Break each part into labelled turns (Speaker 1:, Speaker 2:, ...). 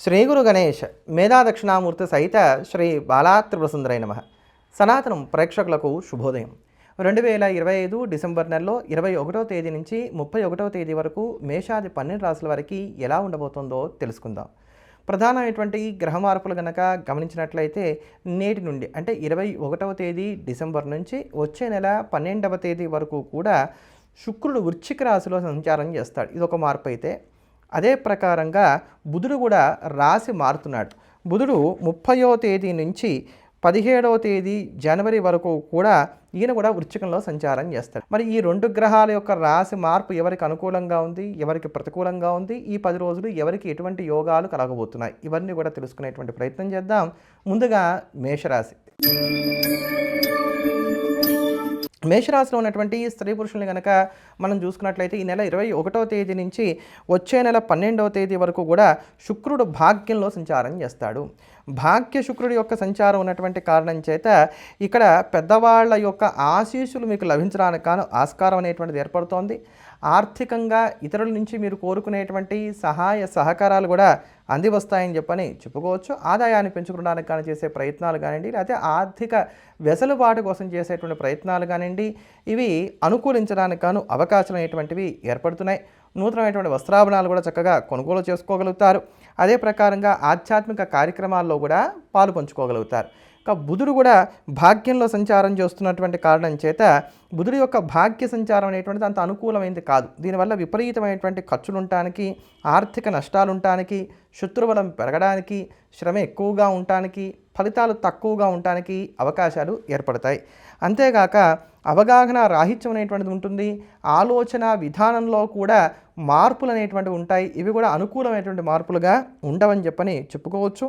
Speaker 1: శ్రీ గురు గణేష్ మేధా దక్షిణామూర్తి సహిత శ్రీ బాలాత్రిపురసుందరై నమః. సనాతనం ప్రేక్షకులకు శుభోదయం. 2025 డిసెంబర్ నెలలో 21వ తేదీ నుంచి 31వ తేదీ వరకు మేషాది 12 రాశుల వారికి ఎలా ఉండబోతుందో తెలుసుకుందాం. ప్రధానమైనటువంటి గ్రహ మార్పులు గనక గమనించినట్లయితే నేటి నుండి అంటే 21వ తేదీ డిసెంబర్ నుంచి వచ్చే నెల 12వ తేదీ వరకు కూడా శుక్రుడు వృశ్చిక రాశిలో సంచారం చేస్తాడు. ఇదొక మార్పు అయితే, అదే ప్రకారంగా బుధుడు కూడా రాశి మారుతున్నాడు. బుధుడు 30వ తేదీ నుంచి 17వ తేదీ జనవరి వరకు కూడా ఈయన కూడా వృశ్చికంలో సంచారం చేస్తాడు. మరి ఈ రెండు గ్రహాల యొక్క రాశి మార్పు ఎవరికి అనుకూలంగా ఉంది, ఎవరికి ప్రతికూలంగా ఉంది, ఈ 10 రోజులు ఎవరికి ఎటువంటి యోగాలు కలగబోతున్నాయి, ఇవన్నీ కూడా తెలుసుకునేటువంటి ప్రయత్నం చేద్దాం. ముందుగా మేషరాశి. మేషరాశిలో ఉన్నటువంటి స్త్రీ పురుషుల్ని కనుక మనం చూసుకున్నట్లయితే ఈ నెల 21వ తేదీ నుంచి వచ్చే నెల 12వ తేదీ వరకు కూడా శుక్రుడు భాగ్యంలో సంచారం చేస్తాడు. భాగ్య శుక్రుడి యొక్క సంచారం ఉన్నటువంటి కారణం చేత ఇక్కడ పెద్దవాళ్ళ యొక్క ఆశీస్సులు మీకు లభించడానికి కాను ఆస్కారం అనేటువంటిది ఏర్పడుతోంది. ఆర్థికంగా ఇతరుల నుంచి మీరు కోరుకునేటువంటి సహాయ సహకారాలు కూడా అంది వస్తాయని చెప్పని చెప్పుకోవచ్చు. ఆదాయాన్ని పెంచుకోవడానికి కానీ చేసే ప్రయత్నాలు కానివ్వండి, లేకపోతే ఆర్థిక వెసులుబాటు కోసం చేసేటువంటి ప్రయత్నాలు కానివ్వండి, ఇవి అనుకూలించడానికి గాను అవకాశాలు అనేటువంటివి ఏర్పడుతున్నాయి. నూతనమైనటువంటి వస్త్రాభరణాలు కూడా చక్కగా కొనుగోలు చేసుకోగలుగుతారు. అదే ప్రకారంగా ఆధ్యాత్మిక కార్యక్రమాల్లో కూడా పాలు పంచుకోగలుగుతారు. ఇక బుధుడు కూడా భాగ్యంలో సంచారం చేస్తున్నటువంటి కారణం చేత బుధుడి యొక్క భాగ్య సంచారం అనేటువంటిది అంత అనుకూలమైనది కాదు. దీనివల్ల విపరీతమైనటువంటి ఖర్చులు ఉండటానికి, ఆర్థిక నష్టాలు ఉండటానికి, శత్రుబలం పెరగడానికి, శ్రమ ఎక్కువగా ఉండటానికి, ఫలితాలు తక్కువగా ఉండటానికి అవకాశాలు ఏర్పడతాయి. అంతేగాక అవగాహన రాహిత్యం అనేటువంటిది ఉంటుంది. ఆలోచన విధానంలో కూడా మార్పులు అనేటువంటివి ఉంటాయి. ఇవి కూడా అనుకూలమైనటువంటి మార్పులుగా ఉండవని చెప్పని చెప్పుకోవచ్చు.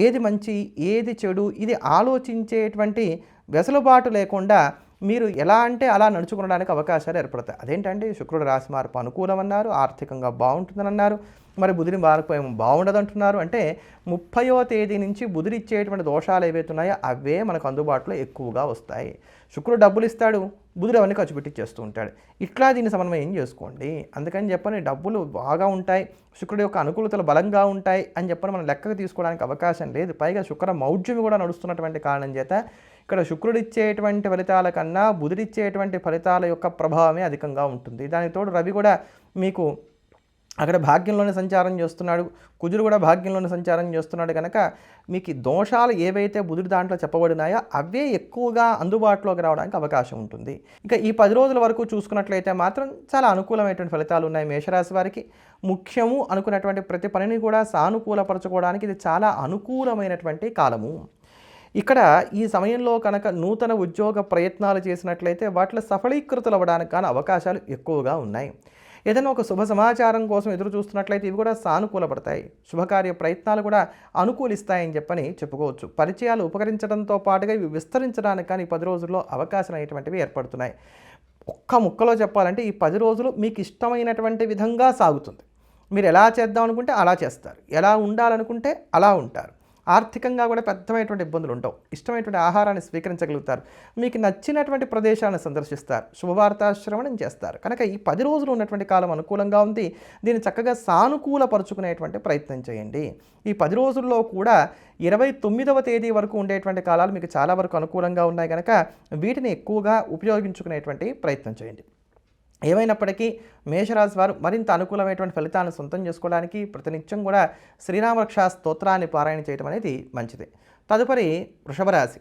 Speaker 1: ఏది మంచి ఏది చెడు ఇది ఆలోచించేటువంటి వెసులుబాటు లేకుండా మీరు ఎలా అంటే అలా నడుచుకోవడానికి అవకాశాలు ఏర్పడతాయి. అదేంటంటే శుక్రుడు రాశి మార్పు అనుకూలం అన్నారు, ఆర్థికంగా బాగుంటుందని అన్నారు, మరి బుధుని మార్పు ఏమో బాగుండదంటున్నారు. అంటే 30వ తేదీ నుంచి బుధుడు ఇచ్చేటువంటి దోషాలు ఏవైతున్నాయో అవే మనకు అందుబాటులో ఎక్కువగా వస్తాయి. శుక్రుడు డబ్బులు ఇస్తాడు, బుధుడు అవన్నీ ఖర్చు పెట్టిచ్చేస్తూ ఉంటాడు. ఇట్లా దీన్ని సమన్వయం చేసుకోండి. అందుకని చెప్పని డబ్బులు బాగా ఉంటాయి, శుక్రుడి యొక్క అనుకూలతలు బలంగా ఉంటాయి అని చెప్పని మనం లెక్కకు తీసుకోవడానికి అవకాశం లేదు. పైగా శుక్ర మౌఢ్యం కూడా నడుస్తున్నటువంటి కారణం చేత ఇక్కడ శుక్రుడిచ్చేటువంటి ఫలితాల కన్నా బుధుడిచ్చేటువంటి ఫలితాల యొక్క ప్రభావమే అధికంగా ఉంటుంది. దానికి తోడు రవి కూడా మీకు అక్కడ భాగ్యంలోనే సంచారం చేస్తున్నాడు, కుజుడు కూడా భాగ్యంలోనే సంచారం చేస్తున్నాడు. కనుక మీకు దోషాలు ఏవైతే బుధుడి దాంట్లో చెప్పబడినాయో అవే ఎక్కువగా అందుబాటులోకి రావడానికి అవకాశం ఉంటుంది. ఇక ఈ 10 రోజుల వరకు చూసుకున్నట్లయితే మాత్రం చాలా అనుకూలమైనటువంటి ఫలితాలు ఉన్నాయి మేషరాశి వారికి. ముఖ్యము అనుకున్నటువంటి ప్రతి పనిని కూడా సానుకూలపరచుకోవడానికి ఇది చాలా అనుకూలమైనటువంటి కాలము. ఇక్కడ ఈ సమయంలో కనుక నూతన ఉద్యోగ ప్రయత్నాలు చేసినట్లయితే వాటిలో సఫలీకృతులు అవ్వడానికి కానీ అవకాశాలు ఎక్కువగా ఉన్నాయి. ఏదైనా ఒక శుభ సమాచారం కోసం ఎదురు చూస్తున్నట్లయితే ఇవి కూడా సానుకూలపడతాయి. శుభకార్య ప్రయత్నాలు కూడా అనుకూలిస్తాయని చెప్పని చెప్పుకోవచ్చు. పరిచయాలు ఉపకరించడంతో పాటుగా ఇవి విస్తరించడానికి కానీ 10 రోజుల్లో అవకాశాలు అనేటువంటివి ఏర్పడుతున్నాయి. ఒక్క ముక్కలో చెప్పాలంటే ఈ 10 రోజులు మీకు ఇష్టమైనటువంటి విధంగా సాగుతుంది. మీరు ఎలా చేద్దాం అనుకుంటే అలా చేస్తారు, ఎలా ఉండాలనుకుంటే అలా ఉంటారు. ఆర్థికంగా కూడా పెద్దమైనటువంటి ఇబ్బందులు ఉండవు. ఇష్టమైనటువంటి ఆహారాన్ని స్వీకరించగలుగుతారు. మీకు నచ్చినటువంటి ప్రదేశాలను సందర్శిస్తారు, శుభవార్తా శ్రవణం చేస్తారు. కనుక ఈ 10 రోజులు ఉన్నటువంటి కాలం అనుకూలంగా ఉంది. దీన్ని చక్కగా సానుకూలపరుచుకునేటువంటి ప్రయత్నం చేయండి. ఈ 10 రోజుల్లో కూడా 29వ తేదీ వరకు ఉండేటువంటి కాలాలు మీకు చాలా వరకు అనుకూలంగా ఉన్నాయి. కనుక వీటిని ఎక్కువగా ఉపయోగించుకునేటువంటి ప్రయత్నం చేయండి. ఏమైనప్పటికీ మేషరాశి వారు మరింత అనుకూలమైనటువంటి ఫలితాలను సొంతం చేసుకోవడానికి ప్రతినిత్యం కూడా శ్రీరామరక్ష స్తోత్రాన్ని పారాయణ చేయడం అనేది మంచిది. తదుపరి వృషభ రాశి.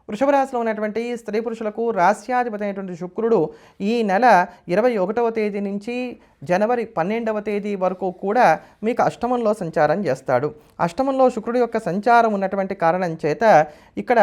Speaker 1: వృషభ రాశిలో ఉన్నటువంటి స్త్రీ పురుషులకు రాశ్యాధిపతి అయినటువంటి శుక్రుడు ఈ నెల 21వ తేదీ నుంచి జనవరి 12వ తేదీ వరకు కూడా మీకు అష్టమంలో సంచారం చేస్తాడు. అష్టమంలో శుక్రుడి యొక్క సంచారం ఉన్నటువంటి కారణం చేత ఇక్కడ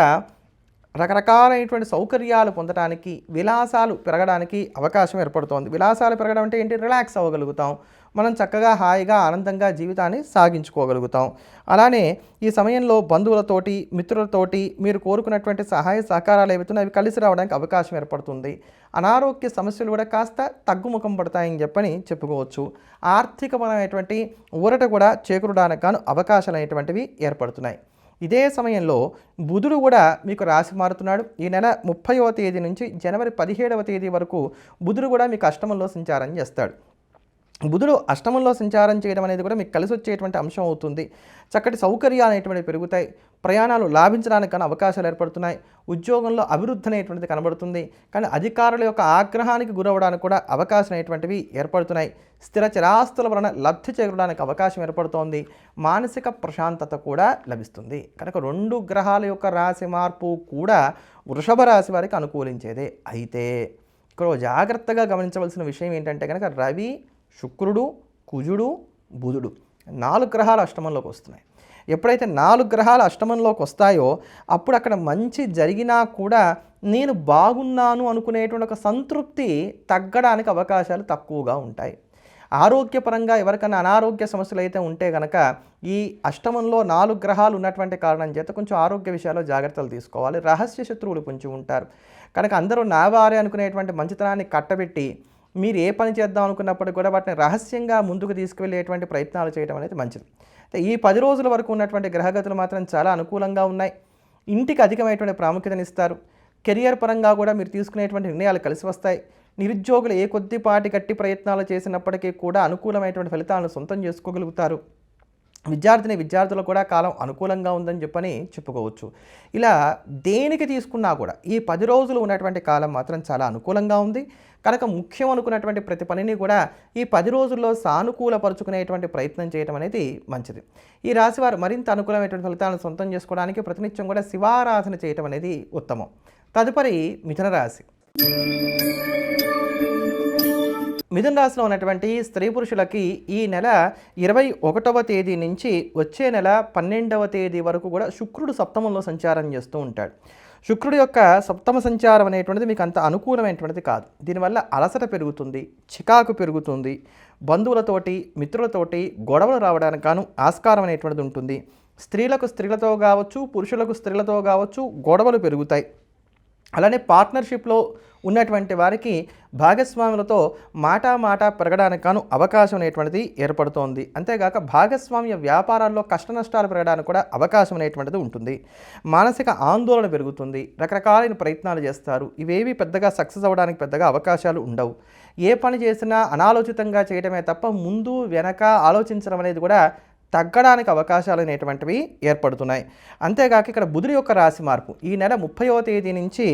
Speaker 1: రకరకాలైనటువంటి సౌకర్యాలు పొందడానికి, విలాసాలు పెరగడానికి అవకాశం ఏర్పడుతోంది. విలాసాలు పెరగడం అంటే ఏంటి? రిలాక్స్ అవ్వగలుగుతాం, మనం చక్కగా హాయిగా ఆనందంగా జీవితాన్ని సాగించుకోగలుగుతాం. అలానే ఈ సమయంలో బంధువులతోటి, మిత్రులతోటి మీరు కోరుకున్నటువంటి సహాయ సహకారాలు ఏవైతున్నాయో అవి కలిసి రావడానికి అవకాశం ఏర్పడుతుంది. అనారోగ్య సమస్యలు కూడా కాస్త తగ్గుముఖం పడతాయని చెప్పని చెప్పుకోవచ్చు. ఆర్థికపరమైనటువంటి ఊరట కూడా చేకూరడానికి గాను అవకాశాలు అనేటువంటివి ఏర్పడుతున్నాయి. ఇదే సమయంలో బుధుడు కూడా మీకు రాశి మారుతున్నాడు. ఈ నెల 30వ తేదీ నుంచి జనవరి 17వ తేదీ వరకు బుధుడు కూడా మీకు అష్టమంలో సంచారం చేస్తాడు. బుధుడు అష్టమంలో సంచారం చేయడం అనేది కూడా మీకు కలిసి వచ్చేటువంటి అంశం అవుతుంది. చక్కటి సౌకర్యాలు అనేటువంటివి పెరుగుతాయి. ప్రయాణాలు లాభించడానికి కానీ అవకాశాలు ఏర్పడుతున్నాయి. ఉద్యోగంలో అభివృద్ధి అనేటువంటిది కనబడుతుంది. కానీ అధికారుల యొక్క ఆగ్రహానికి గురవడానికి కూడా అవకాశం అనేటువంటివి ఏర్పడుతున్నాయి. స్థిర చిరాస్తుల వలన లబ్ధి చేకూరడానికి అవకాశం ఏర్పడుతోంది. మానసిక ప్రశాంతత కూడా లభిస్తుంది. కనుక 2 గ్రహాల యొక్క రాశి మార్పు కూడా వృషభ రాశి వారికి అనుకూలించేదే. అయితే ఇక్కడ జాగ్రత్తగా గమనించవలసిన విషయం ఏంటంటే కనుక రవి, శుక్రుడు, కుజుడు, బుధుడు 4 గ్రహాలు అష్టమంలోకి వస్తున్నాయి. ఎప్పుడైతే 4 గ్రహాలు అష్టమంలోకి వస్తాయో అప్పుడు అక్కడ మంచి జరిగినా కూడా నేను బాగున్నాను అనుకునేటువంటి ఒక సంతృప్తి తగ్గడానికి అవకాశాలు తక్కువగా ఉంటాయి. ఆరోగ్యపరంగా ఎవరికైనా అనారోగ్య సమస్యలు అయితే ఉంటే కనుక ఈ అష్టమంలో 4 గ్రహాలు ఉన్నటువంటి కారణం చేత కొంచెం ఆరోగ్య విషయాల్లో జాగ్రత్తలు తీసుకోవాలి. రహస్య శత్రువులు కొంచెం ఉంటారు కనుక అందరూ నా వారే అనుకునేటువంటి మంచితనాన్ని కట్టబెట్టి మీరు ఏ పని చేద్దాం అనుకున్నప్పుడు కూడా వాటిని రహస్యంగా ముందుకు తీసుకువెళ్ళేటువంటి ప్రయత్నాలు చేయడం అనేది మంచిది. ఈ 10 రోజుల వరకు ఉన్నటువంటి గ్రహగతులు మాత్రం చాలా అనుకూలంగా ఉన్నాయి. ఇంటికి అధికమైనటువంటి ప్రాముఖ్యతనిస్తారు. కెరియర్ పరంగా కూడా మీరు తీసుకునేటువంటి నిర్ణయాలు కలిసి వస్తాయి. నిరుద్యోగులు ఏ కొద్దిపాటి గట్టి ప్రయత్నాలు చేసినప్పటికీ కూడా అనుకూలమైనటువంటి ఫలితాలను సొంతం చేసుకోగలుగుతారు. విద్యార్థులకు కూడా కాలం అనుకూలంగా ఉందని చెప్పని చెప్పుకోవచ్చు. ఇలా దేనికి తీసుకున్నా కూడా ఈ 10 రోజులు ఉన్నటువంటి కాలం మాత్రం చాలా అనుకూలంగా ఉంది. కనుక ముఖ్యం అనుకున్నటువంటి ప్రతి పనిని కూడా ఈ 10 రోజుల్లో సానుకూలపరుచుకునేటువంటి ప్రయత్నం చేయడం అనేది మంచిది. ఈ రాశివారు మరింత అనుకూలమైనటువంటి ఫలితాలను సొంతం చేసుకోవడానికి ప్రతినిత్యం కూడా శివారాధన చేయడం అనేది ఉత్తమం. తదుపరి మిథున రాశి. మిథున రాశిలో ఉన్నటువంటి స్త్రీ పురుషులకి ఈ నెల 21వ తేదీ నుంచి వచ్చే నెల 12వ తేదీ వరకు కూడా శుక్రుడు సప్తమంలో సంచారం చేస్తూ ఉంటాడు. శుక్రుడు యొక్క సప్తమ సంచారం అనేటువంటిది మీకు అంత అనుకూలమైనటువంటిది కాదు. దీనివల్ల అలసట పెరుగుతుంది, చికాకు పెరుగుతుంది, బంధువులతోటి మిత్రులతోటి గొడవలు రావడానికి గాను ఆస్కారం అనేటువంటిది ఉంటుంది. స్త్రీలకు స్త్రీలతో కావచ్చు, పురుషులకు స్త్రీలతో కావచ్చు గొడవలు పెరుగుతాయి. అలానే పార్ట్నర్షిప్లో ఉన్నటువంటి వారికి భాగస్వాములతో మాట పెరగడానికి గాను అవకాశం అనేటువంటిది ఏర్పడుతోంది. అంతేగాక భాగస్వామ్య వ్యాపారాల్లో కష్ట నష్టాలు పెరగడానికి కూడా అవకాశం అనేటువంటిది ఉంటుంది. మానసిక ఆందోళన పెరుగుతుంది. రకరకాలైన ప్రయత్నాలు చేస్తారు. ఇవేవి పెద్దగా సక్సెస్ అవ్వడానికి పెద్దగా అవకాశాలు ఉండవు. ఏ పని చేసినా అనాలోచితంగా చేయడమే తప్ప ముందు వెనక ఆలోచించడం అనేది కూడా తగ్గడానికి అవకాశాలు అనేటువంటివి ఏర్పడుతున్నాయి. అంతేగాక ఇక్కడ బుధుడి యొక్క రాశి మార్పు ఈ నెల 30వ తేదీ నుంచి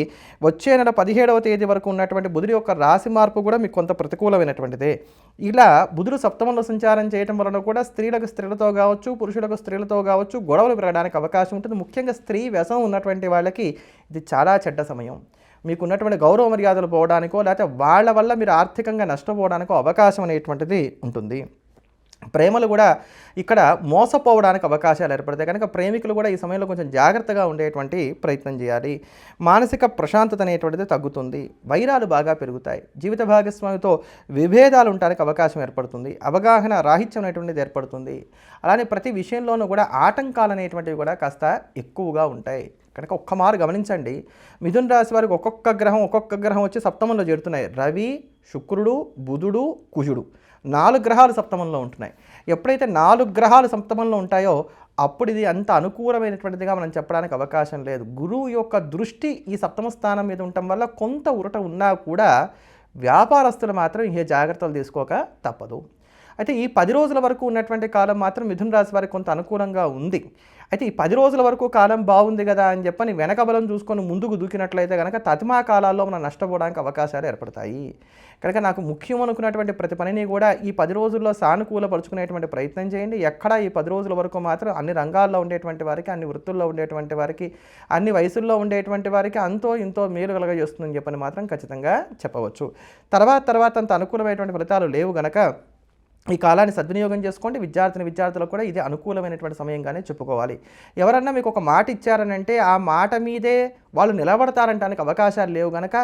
Speaker 1: వచ్చే నెల 17వ తేదీ వరకు ఉన్నటువంటి బుధుడి యొక్క రాశి మార్పు కూడా మీకు కొంత ప్రతికూలమైనటువంటిదే. ఇలా బుధుడు సప్తమంలో సంచారం చేయడం వలన కూడా స్త్రీలకు స్త్రీలతో కావచ్చు, పురుషులకు స్త్రీలతో కావచ్చు గొడవలు పెరగడానికి అవకాశం ఉంటుంది. ముఖ్యంగా స్త్రీ వ్యసనం ఉన్నటువంటి వాళ్ళకి ఇది చాలా చెడ్డ సమయం. మీకు ఉన్నటువంటి గౌరవ మర్యాదలు పోవడానికో లేకపోతే వాళ్ళ వల్ల మీరు ఆర్థికంగా నష్టపోవడానికో అవకాశం అనేటువంటిది ఉంటుంది. ప్రేమలు కూడా ఇక్కడ మోసపోవడానికి అవకాశాలు ఏర్పడతాయి. కనుక ప్రేమికులు కూడా ఈ సమయంలో కొంచెం జాగ్రత్తగా ఉండేటువంటి ప్రయత్నం చేయాలి. మానసిక ప్రశాంతత అనేటువంటిది తగ్గుతుంది. వైరాలు బాగా పెరుగుతాయి. జీవిత భాగస్వామితో విభేదాలు ఉండడానికి అవకాశం ఏర్పడుతుంది. అవగాహన రాహిత్యం అనేటువంటిది ఏర్పడుతుంది. అలానే ప్రతి విషయంలోనూ కూడా ఆటంకాలు అనేటువంటివి కూడా కాస్త ఎక్కువగా ఉంటాయి. కనుక ఒక్కమారు గమనించండి, మిథున రాశి వారికి ఒక్కొక్క గ్రహం వచ్చి సప్తమంలో చేరుతున్నాయి. రవి, శుక్రుడు, బుధుడు, కుజుడు 4 గ్రహాలు సప్తమంలో ఉంటున్నాయి. ఎప్పుడైతే 4 గ్రహాలు సప్తమంలో ఉంటాయో అప్పుడు ఇది అంత అనుకూలమైనటువంటిదిగా మనం చెప్పడానికి అవకాశం లేదు. గురువు యొక్క దృష్టి ఈ సప్తమ స్థానం మీద ఉండటం వల్ల కొంత ఉరట ఉన్నా కూడా వ్యాపారస్తులు మాత్రం ఏ జాగ్రత్తలు తీసుకోక తప్పదు. అయితే ఈ 10 రోజుల వరకు ఉన్నటువంటి కాలం మాత్రం మిథున రాశి వారికి కొంత అనుకూలంగా ఉంది. అయితే ఈ 10 రోజుల వరకు కాలం బాగుంది కదా అని చెప్పని వెనక బలం చూసుకొని ముందుకు దూకినట్లయితే కనుక తతిమా కాలాల్లో మనం నష్టపోవడానికి అవకాశాలు ఏర్పడతాయి. కనుక నాకు ముఖ్యం అనుకున్నటువంటి ప్రతి పనిని కూడా ఈ 10 రోజుల్లో సానుకూలపరుచుకునేటువంటి ప్రయత్నం చేయండి. ఎక్కడ ఈ 10 రోజుల వరకు మాత్రం అన్ని రంగాల్లో ఉండేటువంటి వారికి, అన్ని వృత్తుల్లో ఉండేటువంటి వారికి, అన్ని వయసుల్లో ఉండేటువంటి వారికి అంతో ఇంతో మేలు కలగజేస్తుందని చెప్పని మాత్రం ఖచ్చితంగా చెప్పవచ్చు. తర్వాత అంత అనుకూలమైనటువంటి ఫలితాలు లేవు గనక ఈ కాలాన్ని సద్వినియోగం చేసుకోండి. విద్యార్థులకు కూడా ఇది అనుకూలమైనటువంటి సమయంగానే చెప్పుకోవాలి. ఎవరన్నా మీకు ఒక మాట ఇచ్చారనంటే ఆ మాట మీదే వాళ్ళు నిలబడతారంటానికి అవకాశాలు లేవు కనుక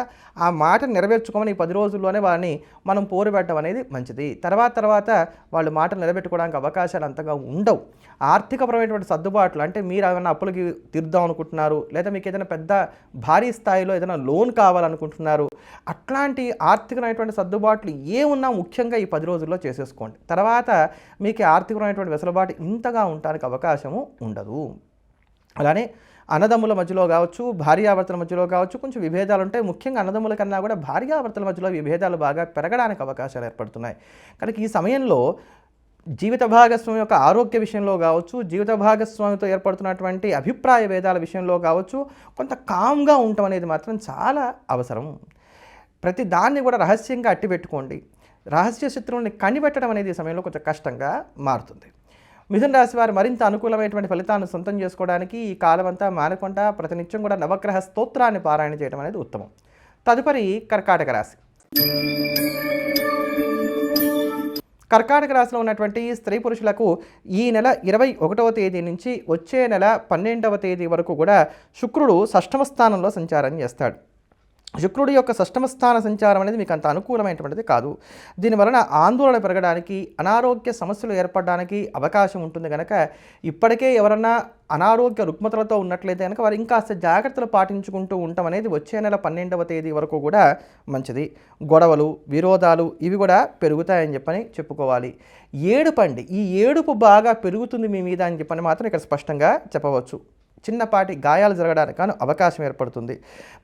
Speaker 1: ఆ మాట నెరవేర్చుకోమని ఈ 10 రోజుల్లోనే వాళ్ళని మనం పోరు పెట్టడం అనేది మంచిది. తర్వాత వాళ్ళు మాట నిలబెట్టుకోవడానికి అవకాశాలు అంతగా ఉండవు. ఆర్థికపరమైనటువంటి సర్దుబాట్లు అంటే మీరు ఏమైనా అప్పులకి తీర్దాం అనుకుంటున్నారు, లేదా మీకు ఏదైనా పెద్ద భారీ స్థాయిలో ఏదైనా లోన్ కావాలనుకుంటున్నారు, అట్లాంటి ఆర్థికమైనటువంటి సర్దుబాట్లు ఏమున్నా ముఖ్యంగా ఈ 10 రోజుల్లో చేసేసుకోండి. తర్వాత మీకు ఆర్థికమైనటువంటి వెసులుబాటు ఇంతగా ఉండడానికి అవకాశము ఉండదు. అలానే అన్నదమ్ముల మధ్యలో కావచ్చు, భార్యాభర్తల మధ్యలో కావచ్చు కొంచెం విభేదాలు ఉంటాయి. ముఖ్యంగా అన్నదమ్ముల కన్నా కూడా భార్యాభర్తల మధ్యలో విభేదాలు బాగా పెరగడానికి అవకాశాలు ఏర్పడుతున్నాయి. కనుక ఈ సమయంలో జీవిత భాగస్వామి యొక్క ఆరోగ్య విషయంలో కావచ్చు, జీవిత భాగస్వామితో ఏర్పడుతున్నటువంటి అభిప్రాయ భేదాల విషయంలో కావచ్చు, కొంత కామ్గా ఉండటం అనేది మాత్రం చాలా అవసరం. ప్రతి దాన్ని కూడా రహస్యంగా అట్టిపెట్టుకోండి. రహస్య శత్రువుల్ని కనిపెట్టడం అనేది ఈ సమయంలో కొంచెం కష్టంగా మారుతుంది. మిథున రాశి వారు మరింత అనుకూలమైనటువంటి ఫలితాలను సొంతం చేసుకోవడానికి ఈ కాలం అంతా మానకుండా ప్రతినిత్యం కూడా నవగ్రహ స్తోత్రాన్ని పారాయణ చేయడం అనేది ఉత్తమం. తదుపరి కర్కాటక రాశి. కర్కాటక రాశిలో ఉన్నటువంటి స్త్రీ పురుషులకు ఈ నెల 21వ తేదీ నుంచి వచ్చే నెల 12వ తేదీ వరకు కూడా శుక్రుడు షష్ఠమ స్థానంలో సంచారం చేస్తాడు. శుక్రుడి యొక్క షష్ఠమ స్థాన సంచారం అనేది మీకు అంత అనుకూలమైనటువంటిది కాదు. దీనివలన ఆందోళన పెరగడానికి, అనారోగ్య సమస్యలు ఏర్పడడానికి అవకాశం ఉంటుంది. కనుక ఇప్పటికే ఎవరన్నా అనారోగ్య రుగ్మతలతో ఉన్నట్లయితే కనుక వారు ఇంకాస్త జాగ్రత్తలు పాటించుకుంటూ ఉండటం అనేది వచ్చే నెల 12వ తేదీ వరకు కూడా మంచిది. గొడవలు, విరోధాలు ఇవి కూడా పెరుగుతాయని చెప్పని చెప్పుకోవాలి. ఏడుపండి, ఈ ఏడుపు బాగా పెరుగుతుంది మీ మీద అని చెప్పని మాత్రం ఇక్కడ స్పష్టంగా చెప్పవచ్చు. చిన్నపాటి గాయాలు జరగడానికి కానీ అవకాశం ఏర్పడుతుంది.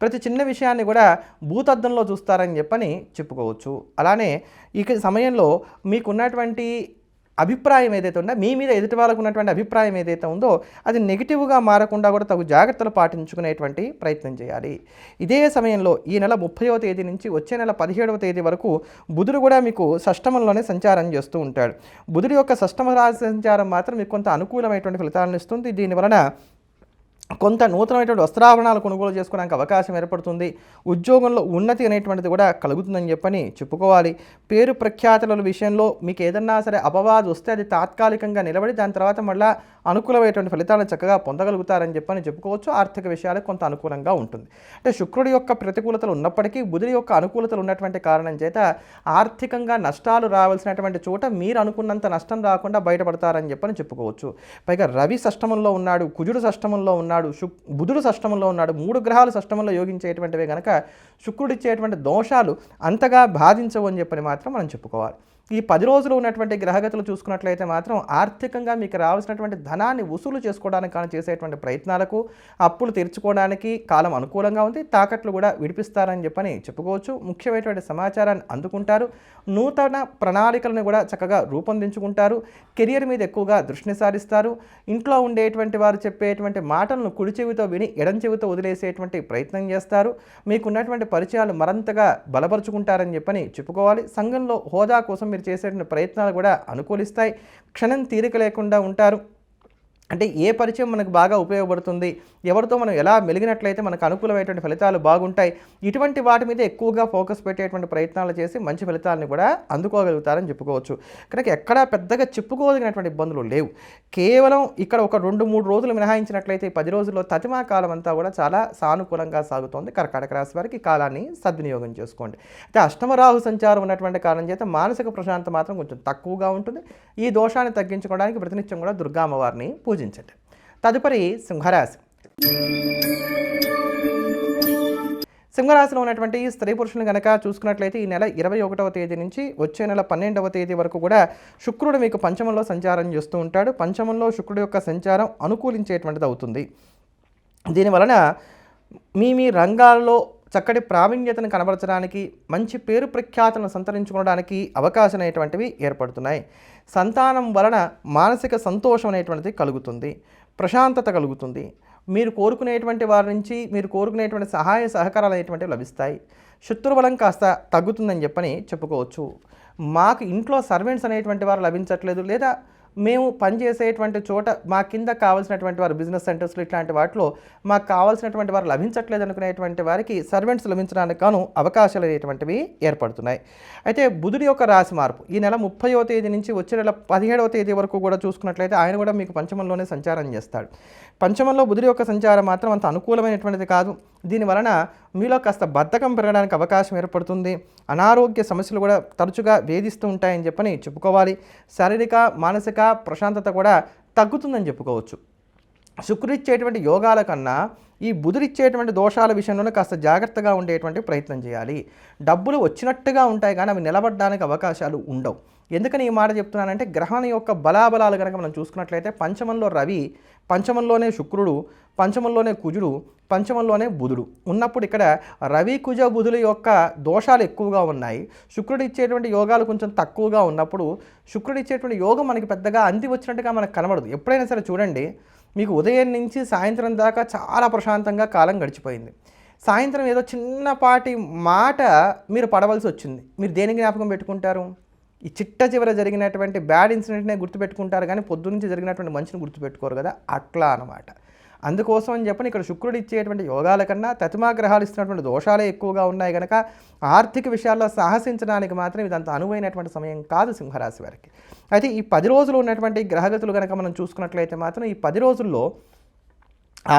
Speaker 1: ప్రతి చిన్న విషయాన్ని కూడా భూతద్దంలో చూస్తారని చెప్పని చెప్పుకోవచ్చు. అలానే ఇక సమయంలో మీకున్నటువంటి అభిప్రాయం ఏదైతే ఉందో, మీ మీద ఎదుటి వాళ్ళకు ఉన్నటువంటి అభిప్రాయం ఏదైతే ఉందో అది నెగిటివ్గా మారకుండా కూడా తగు జాగ్రత్తలు పాటించుకునేటువంటి ప్రయత్నం చేయాలి. ఇదే సమయంలో ఈ నెల 30వ తేదీ నుంచి వచ్చే నెల 17వ తేదీ వరకు బుధుడు కూడా మీకు షష్టమంలోనే సంచారం చేస్తూ ఉంటాడు. బుధుడి యొక్క షష్టమ రాశి సంచారం మాత్రం మీకు కొంత అనుకూలమైనటువంటి ఫలితాలను ఇస్తుంది. దీనివలన కొంత నూతనమైనటువంటి వస్త్రాభరణాలు కొనుగోలు చేసుకోవడానికి అవకాశం ఏర్పడుతుంది. ఉద్యోగంలో ఉన్నతి అనేటువంటిది కూడా కలుగుతుందని చెప్పని చెప్పుకోవాలి. పేరు ప్రఖ్యాతుల విషయంలో మీకు ఏదన్నా సరే అపవాదు వస్తే అది తాత్కాలికంగా నిలబడి దాని తర్వాత మళ్ళీ అనుకూలమైనటువంటి ఫలితాలను చక్కగా పొందగలుగుతారని చెప్పని చెప్పుకోవచ్చు. ఆర్థిక విషయాలకు కొంత అనుకూలంగా ఉంటుంది. అంటే శుక్రుడి యొక్క ప్రతికూలతలు ఉన్నప్పటికీ బుధుడి యొక్క అనుకూలతలు ఉన్నటువంటి కారణం చేత ఆర్థికంగా నష్టాలు రావాల్సినటువంటి చోట మీరు అనుకున్నంత నష్టం రాకుండా బయటపడతారని చెప్పని చెప్పుకోవచ్చు. పైగా రవి షష్టమంలో ఉన్నాడు, కుజుడు షష్టమంలో ఉన్నాడు, బుధుడు షష్టమంలో ఉన్నాడు. 3 గ్రహాలు షష్టమంలో యోగించేటువంటివే కనుక శుక్రుడిచ్చేటువంటి దోషాలు అంతగా బాధించవు అని చెప్పని మాత్రం మనం చెప్పుకోవాలి. ఈ 10 రోజులు ఉన్నటువంటి గ్రహగతులు చూసుకున్నట్లయితే మాత్రం ఆర్థికంగా మీకు రావాల్సినటువంటి ధనాన్ని వసూలు చేసుకోవడానికి కానీ చేసేటువంటి ప్రయత్నాలకు, అప్పులు తీర్చుకోవడానికి కాలం అనుకూలంగా ఉంది. తాకట్లు కూడా విడిపిస్తారని చెప్పని చెప్పుకోవచ్చు. ముఖ్యమైనటువంటి సమాచారాన్ని అందుకుంటారు. నూతన ప్రణాళికలను కూడా చక్కగా రూపొందించుకుంటారు. కెరియర్ మీద ఎక్కువగా దృష్టిని సారిస్తారు. ఇంట్లో ఉండేటువంటి వారు చెప్పేటువంటి మాటలను కుడి చెవితో విని ఎడం చెవితో వదిలేసేటువంటి ప్రయత్నం చేస్తారు. మీకున్నటువంటి పరిచయాలు మరింతగా బలపరుచుకుంటారని చెప్పని చెప్పుకోవాలి. సంఘంలో హోదా కోసం మీరు చేసేటువంటి ప్రయత్నాలు కూడా అనుకూలిస్తాయి. క్షణం తీరిక లేకుండా ఉంటారు. అంటే ఏ పరిచయం మనకు బాగా ఉపయోగపడుతుంది, ఎవరితో మనం ఎలా మెలిగినట్లయితే మనకు అనుకూలమైనటువంటి ఫలితాలు బాగుంటాయి, ఇటువంటి వాటి మీద ఎక్కువగా ఫోకస్ పెట్టేటువంటి ప్రయత్నాలు చేసి మంచి ఫలితాలను కూడా అందుకోగలుగుతారని చెప్పుకోవచ్చు. కనుక ఎక్కడా పెద్దగా చెప్పుకోదగినటువంటి ఇబ్బందులు లేవు. కేవలం ఇక్కడ ఒక 2-3 రోజులు మినహాయించినట్లయితే 10 రోజుల్లో తతిమా కాలం అంతా కూడా చాలా సానుకూలంగా సాగుతోంది. కర్కాటక రాశి వారికి కాలాన్ని సద్వినియోగం చేసుకోండి. అయితే అష్టమ రాహు సంచారం ఉన్నటువంటి కారణం చేత మానసిక ప్రశాంతత మాత్రం కొంచెం తక్కువగా ఉంటుంది. ఈ దోషాన్ని తగ్గించుకోవడానికి ప్రతినిత్యం కూడా దుర్గామ్మవారిని పూజించండి. తదుపరి సింహరాశి. సింహరాశిలో ఉన్నటువంటి స్త్రీ పురుషులను కనుక చూసుకున్నట్లయితే ఈ నెల 21వ తేదీ నుంచి వచ్చే నెల 12వ తేదీ వరకు కూడా శుక్రుడు మీకు పంచమంలో సంచారం చేస్తూ ఉంటాడు. పంచమంలో శుక్రుడు యొక్క సంచారం అనుకూలించేటువంటిది అవుతుంది. దీనివలన మీ రంగాల్లో చక్కటి ప్రావీణ్యతను కనబరచడానికి, మంచి పేరు ప్రఖ్యాతులను సంతరించుకోవడానికి అవకాశం అనేటువంటివి ఏర్పడుతున్నాయి. సంతానం వలన మానసిక సంతోషం అనేటువంటిది కలుగుతుంది, ప్రశాంతత కలుగుతుంది. మీరు కోరుకునేటువంటి వారి నుంచి మీరు కోరుకునేటువంటి సహాయ సహకారాలు అనేటువంటివి లభిస్తాయి. శత్రుబలం కాస్త తగ్గుతుందని చెప్పని చెప్పుకోవచ్చు. మాకు ఇంట్లో సర్వెంట్స్ అనేటువంటి వారు లభించట్లేదు, లేదా మేము పనిచేసేటువంటి చోట మా కింద కావాల్సినటువంటి వారు బిజినెస్ సెంటర్స్లో ఇట్లాంటి వాటిలో మాకు కావాల్సినటువంటి వారు లభించట్లేదు అనుకునేటువంటి వారికి సర్వెంట్స్ లభించడానికి గాను అవకాశాలు అనేటువంటివి ఏర్పడుతున్నాయి. అయితే బుధుడి యొక్క రాశి మార్పు ఈ నెల 30వ తేదీ నుంచి వచ్చే నెల 17వ తేదీ వరకు కూడా చూసుకున్నట్లయితే ఆయన కూడా మీకు పంచమంలోనే సంచారం చేస్తాడు. పంచమంలో బుధుడి యొక్క సంచారం మాత్రం అంత అనుకూలమైనటువంటిది కాదు. దీనివలన మీలో కాస్త బద్ధకం పెరగడానికి అవకాశం ఏర్పడుతుంది. అనారోగ్య సమస్యలు కూడా తరచుగా వేధిస్తూ ఉంటాయని చెప్పని చెప్పుకోవాలి. శారీరక మానసిక ప్రశాంతత కూడా తగ్గుతుందని చెప్పుకోవచ్చు. శుక్రుడిచ్చేటువంటి యోగాల కన్నా ఈ బుధుడిచ్చేటువంటి దోషాల విషయంలోనే కాస్త జాగ్రత్తగా ఉండేటువంటి ప్రయత్నం చేయాలి. డబ్బులు వచ్చినట్టుగా ఉంటాయి కానీ అవి నిలబడడానికి అవకాశాలు ఉండవు. ఎందుకని ఈ మాట చెప్తున్నానంటే గ్రహం యొక్క బలాబలాలు కనుక మనం చూసుకున్నట్లయితే పంచమంలో రవి, పంచమంలోనే శుక్రుడు, పంచమంలోనే కుజుడు, పంచమంలోనే బుధుడు ఉన్నప్పుడు ఇక్కడ రవి కుజ బుధుల యొక్క దోషాలు ఎక్కువగా ఉన్నాయి. శుక్రుడు ఇచ్చేటువంటి యోగాలు కొంచెం తక్కువగా ఉన్నప్పుడు శుక్రుడు ఇచ్చేటువంటి యోగం మనకి పెద్దగా అంది వచ్చినట్టుగా మనకు కనబడదు. ఎప్పుడైనా సరే చూడండి, మీకు ఉదయం నుంచి సాయంత్రం దాకా చాలా ప్రశాంతంగా కాలం గడిచిపోయింది. సాయంత్రం ఏదో చిన్నపాటి మాట మీరు పడవలసి వచ్చింది. మీరు దేని జ్ఞాపకం పెట్టుకుంటారు? ఈ చిట్ట చివర జరిగినటువంటి బ్యాడ్ ఇన్సిడెంట్నే గుర్తుపెట్టుకుంటారు, కానీ పొద్దునుంచి జరిగినటువంటి మంచిని గుర్తుపెట్టుకోరు కదా, అట్లా అనమాట. అందుకోసం అని చెప్పని ఇక్కడ శుక్రుడు ఇచ్చేటువంటి యోగాల కన్నా తతిమా గ్రహాలు ఇస్తున్నటువంటి దోషాలే ఎక్కువగా ఉన్నాయి కనుక ఆర్థిక విషయాల్లో సాహసించడానికి మాత్రం ఇదంత అనువైనటువంటి సమయం కాదు సింహరాశి వారికి. అయితే ఈ 10 రోజులు ఉన్నటువంటి గ్రహగతులు కనుక మనం చూసుకున్నట్లయితే మాత్రం ఈ 10 రోజుల్లో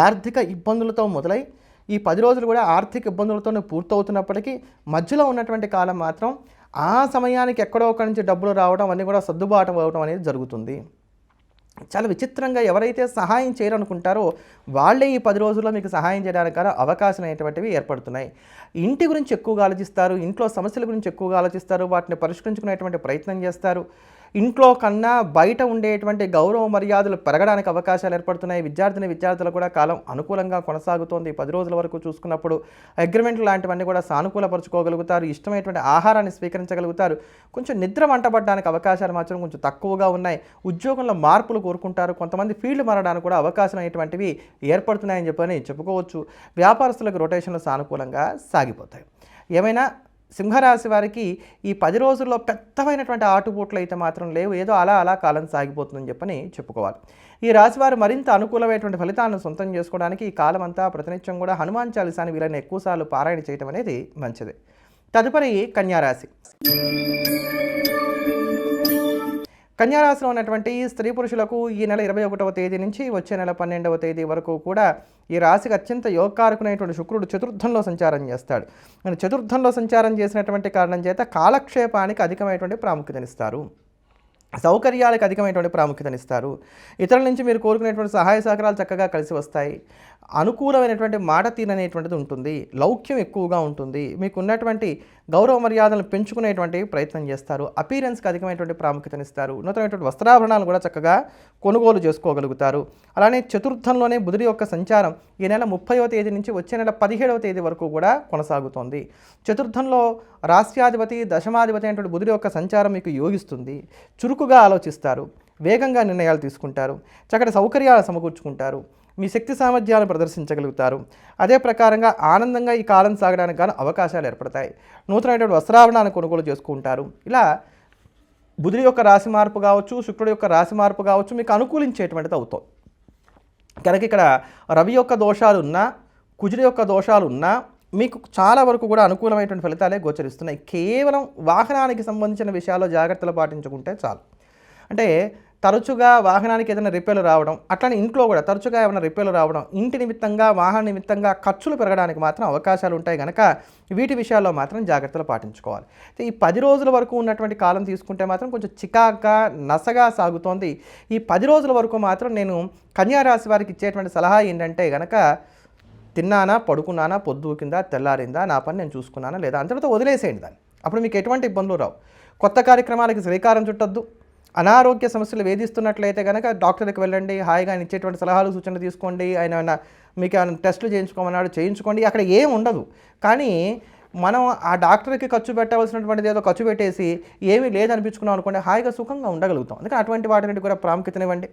Speaker 1: ఆర్థిక ఇబ్బందులతో మొదలై ఈ 10 రోజులు కూడా ఆర్థిక ఇబ్బందులతోనే పూర్తవుతున్నప్పటికీ మధ్యలో ఉన్నటువంటి కాలం మాత్రం ఆ సమయానికి ఎక్కడో ఒకరి నుంచి డబ్బులు రావడం అన్నీ కూడా సర్దుబాటు అవ్వడం అనేది జరుగుతుంది. చాలా విచిత్రంగా ఎవరైతే సహాయం చేయరనుకుంటారో వాళ్ళే ఈ 10 రోజుల్లో మీకు సహాయం చేయడానికి అవకాశం అనేటువంటివి ఏర్పడుతున్నాయి. ఇంటి గురించి ఎక్కువగా ఆలోచిస్తారు, ఇంట్లో సమస్యల గురించి ఎక్కువగా ఆలోచిస్తారు, వాటిని పరిష్కరించుకునేటువంటి ప్రయత్నం చేస్తారు. ఇంట్లో కన్నా బయట ఉండేటువంటి గౌరవ మర్యాదలు పెరగడానికి అవకాశాలు ఏర్పడుతున్నాయి. విద్యార్థులు కూడా కాలం అనుకూలంగా కొనసాగుతోంది. 10 రోజుల వరకు చూసుకున్నప్పుడు అగ్రిమెంట్లు లాంటివన్నీ కూడా సానుకూలపరచుకోగలుగుతారు. ఇష్టమైనటువంటి ఆహారాన్ని స్వీకరించగలుగుతారు. కొంచెం నిద్ర వంటపడడానికి అవకాశాలు మాత్రం కొంచెం తక్కువగా ఉన్నాయి. ఉద్యోగంలో మార్పులు కోరుకుంటారు. కొంతమంది ఫీల్డ్ మారడానికి కూడా అవకాశం అనేటువంటివి ఏర్పడుతున్నాయని చెప్పని చెప్పుకోవచ్చు. వ్యాపారస్తులకు రొటేషన్లు సానుకూలంగా సాగిపోతాయి. ఏమైనా సింహరాశి వారికి ఈ 10 రోజుల్లో పెద్దమైనటువంటి ఆటుపోట్లు అయితే మాత్రం లేవు. ఏదో అలా కాలం సాగిపోతుందని చెప్పని చెప్పుకోవాలి. ఈ రాశివారు మరింత అనుకూలమైనటువంటి ఫలితాలను సొంతం చేసుకోవడానికి ఈ కాలం అంతా ప్రతినిత్యం కూడా హనుమాన్ చాలీసాని వీలైన ఎక్కువసార్లు పారాయణ చేయడం అనేది మంచిది. తదుపరి కన్యారాశి. కన్యారాశిలో ఉన్నటువంటి స్త్రీ పురుషులకు ఈ నెల 21వ తేదీ నుంచి వచ్చే నెల 12వ తేదీ వరకు కూడా ఈ రాశికి అత్యంత యోగకారకునైనటువంటి శుక్రుడు చతుర్థంలో సంచారం చేస్తాడు. చతుర్థంలో సంచారం చేసినటువంటి కారణం చేత కాలక్షేపానికి అధికమైనటువంటి ప్రాముఖ్యతనిస్తారు, సౌకర్యాలకు అధికమైనటువంటి ప్రాముఖ్యతనిస్తారు. ఇతరుల నుంచి మీరు కోరుకునేటువంటి సహాయ సహకారాలు చక్కగా కలిసి వస్తాయి. అనుకూలమైనటువంటి మాట తీరు అనేటువంటిది ఉంటుంది. లౌక్యం ఎక్కువగా ఉంటుంది. మీకు ఉన్నటువంటి గౌరవ మర్యాదలను పెంచుకునేటువంటి ప్రయత్నం చేస్తారు. అపీరెన్స్కి అధికమైనటువంటి ప్రాముఖ్యతనిస్తారు. నూతనమైనటువంటి వస్త్రాభరణాలు కూడా చక్కగా కొనుగోలు చేసుకోగలుగుతారు. అలానే చతుర్థంలోనే బుధుడి యొక్క సంచారం ఈ నెల 30వ తేదీ నుంచి వచ్చే నెల 17వ తేదీ వరకు కూడా కొనసాగుతోంది. చతుర్థంలో రాష్ట్రాధిపతి దశమాధిపతి అయినటువంటి బుధుడి యొక్క సంచారం మీకు యోగిస్తుంది. చురుకుగా ఆలోచిస్తారు, వేగంగా నిర్ణయాలు తీసుకుంటారు, చక్కటి సౌకర్యాలు సమకూర్చుకుంటారు, మీ శక్తి సామర్థ్యాలను ప్రదర్శించగలుగుతారు. అదే ప్రకారంగా ఆనందంగా ఈ కాలం సాగడానికి గాను అవకాశాలు ఏర్పడతాయి. నూతనమైనటువంటి వస్త్రాభరణాలను కొనుగోలు చేసుకుంటారు. ఇలా బుధుడి యొక్క రాశి మార్పు కావచ్చు, శుక్రుడి యొక్క రాశి మార్పు కావచ్చు మీకు అనుకూలించేటువంటిది అవుతుంది. కనుక ఇక్కడ రవి యొక్క దోషాలు ఉన్నా, కుజుడి యొక్క దోషాలు ఉన్నా మీకు చాలా వరకు కూడా అనుకూలమైనటువంటి ఫలితాలే గోచరిస్తున్నాయి. కేవలం వాహనానికి సంబంధించిన విషయాల్లో జాగ్రత్తలు పాటించుకుంటే చాలు. అంటే తరచుగా వాహనానికి ఏదైనా రిపేర్లు రావడం, అట్లనే ఇంట్లో కూడా తరచుగా ఏమైనా రిపేర్లు రావడం, ఇంటి నిమిత్తంగా వాహన నిమిత్తంగా ఖర్చులు పెరగడానికి మాత్రం అవకాశాలు ఉంటాయి కనుక వీటి విషయాల్లో మాత్రం జాగ్రత్తలు పాటించుకోవాలి. ఈ 10 రోజుల వరకు ఉన్నటువంటి కాలం తీసుకుంటే మాత్రం కొంచెం చికాగ్గా నసగా సాగుతోంది. ఈ 10 రోజుల వరకు మాత్రం నేను కన్యారాశి వారికి ఇచ్చేటువంటి సలహా ఏంటంటే కనుక తిన్నానా, పడుకున్నానా, పొద్దు కింద తెల్లారిందా, నా పని నేను చూసుకున్నానా లేదా అంతటితో వదిలేసేయండి దాన్ని. అప్పుడు మీకు ఎటువంటి ఇబ్బందులు రావు. కొత్త కార్యక్రమాలకి శ్రీకారం చుట్టద్దు. అనారోగ్య సమస్యలు వేధిస్తున్నట్లయితే కనుక డాక్టర్కి వెళ్ళండి, హాయిగా ఆయన ఇచ్చేటువంటి సలహాలు సూచనలు తీసుకోండి. ఆయన మీకు ఏమైనా టెస్టులు చేయించుకోమన్నాడు చేయించుకోండి. అక్కడ ఏం ఉండదు. కానీ మనం ఆ డాక్టర్కి ఖర్చు పెట్టవలసినటువంటిది ఏదో ఖర్చు పెట్టేసి ఏమీ లేదనిపించుకున్నాం అనుకోండి, హాయిగా సుఖంగా ఉండగలుగుతాం. అందుకని అటువంటి వాటిని కూడా ప్రాముఖ్యతనివ్వండి.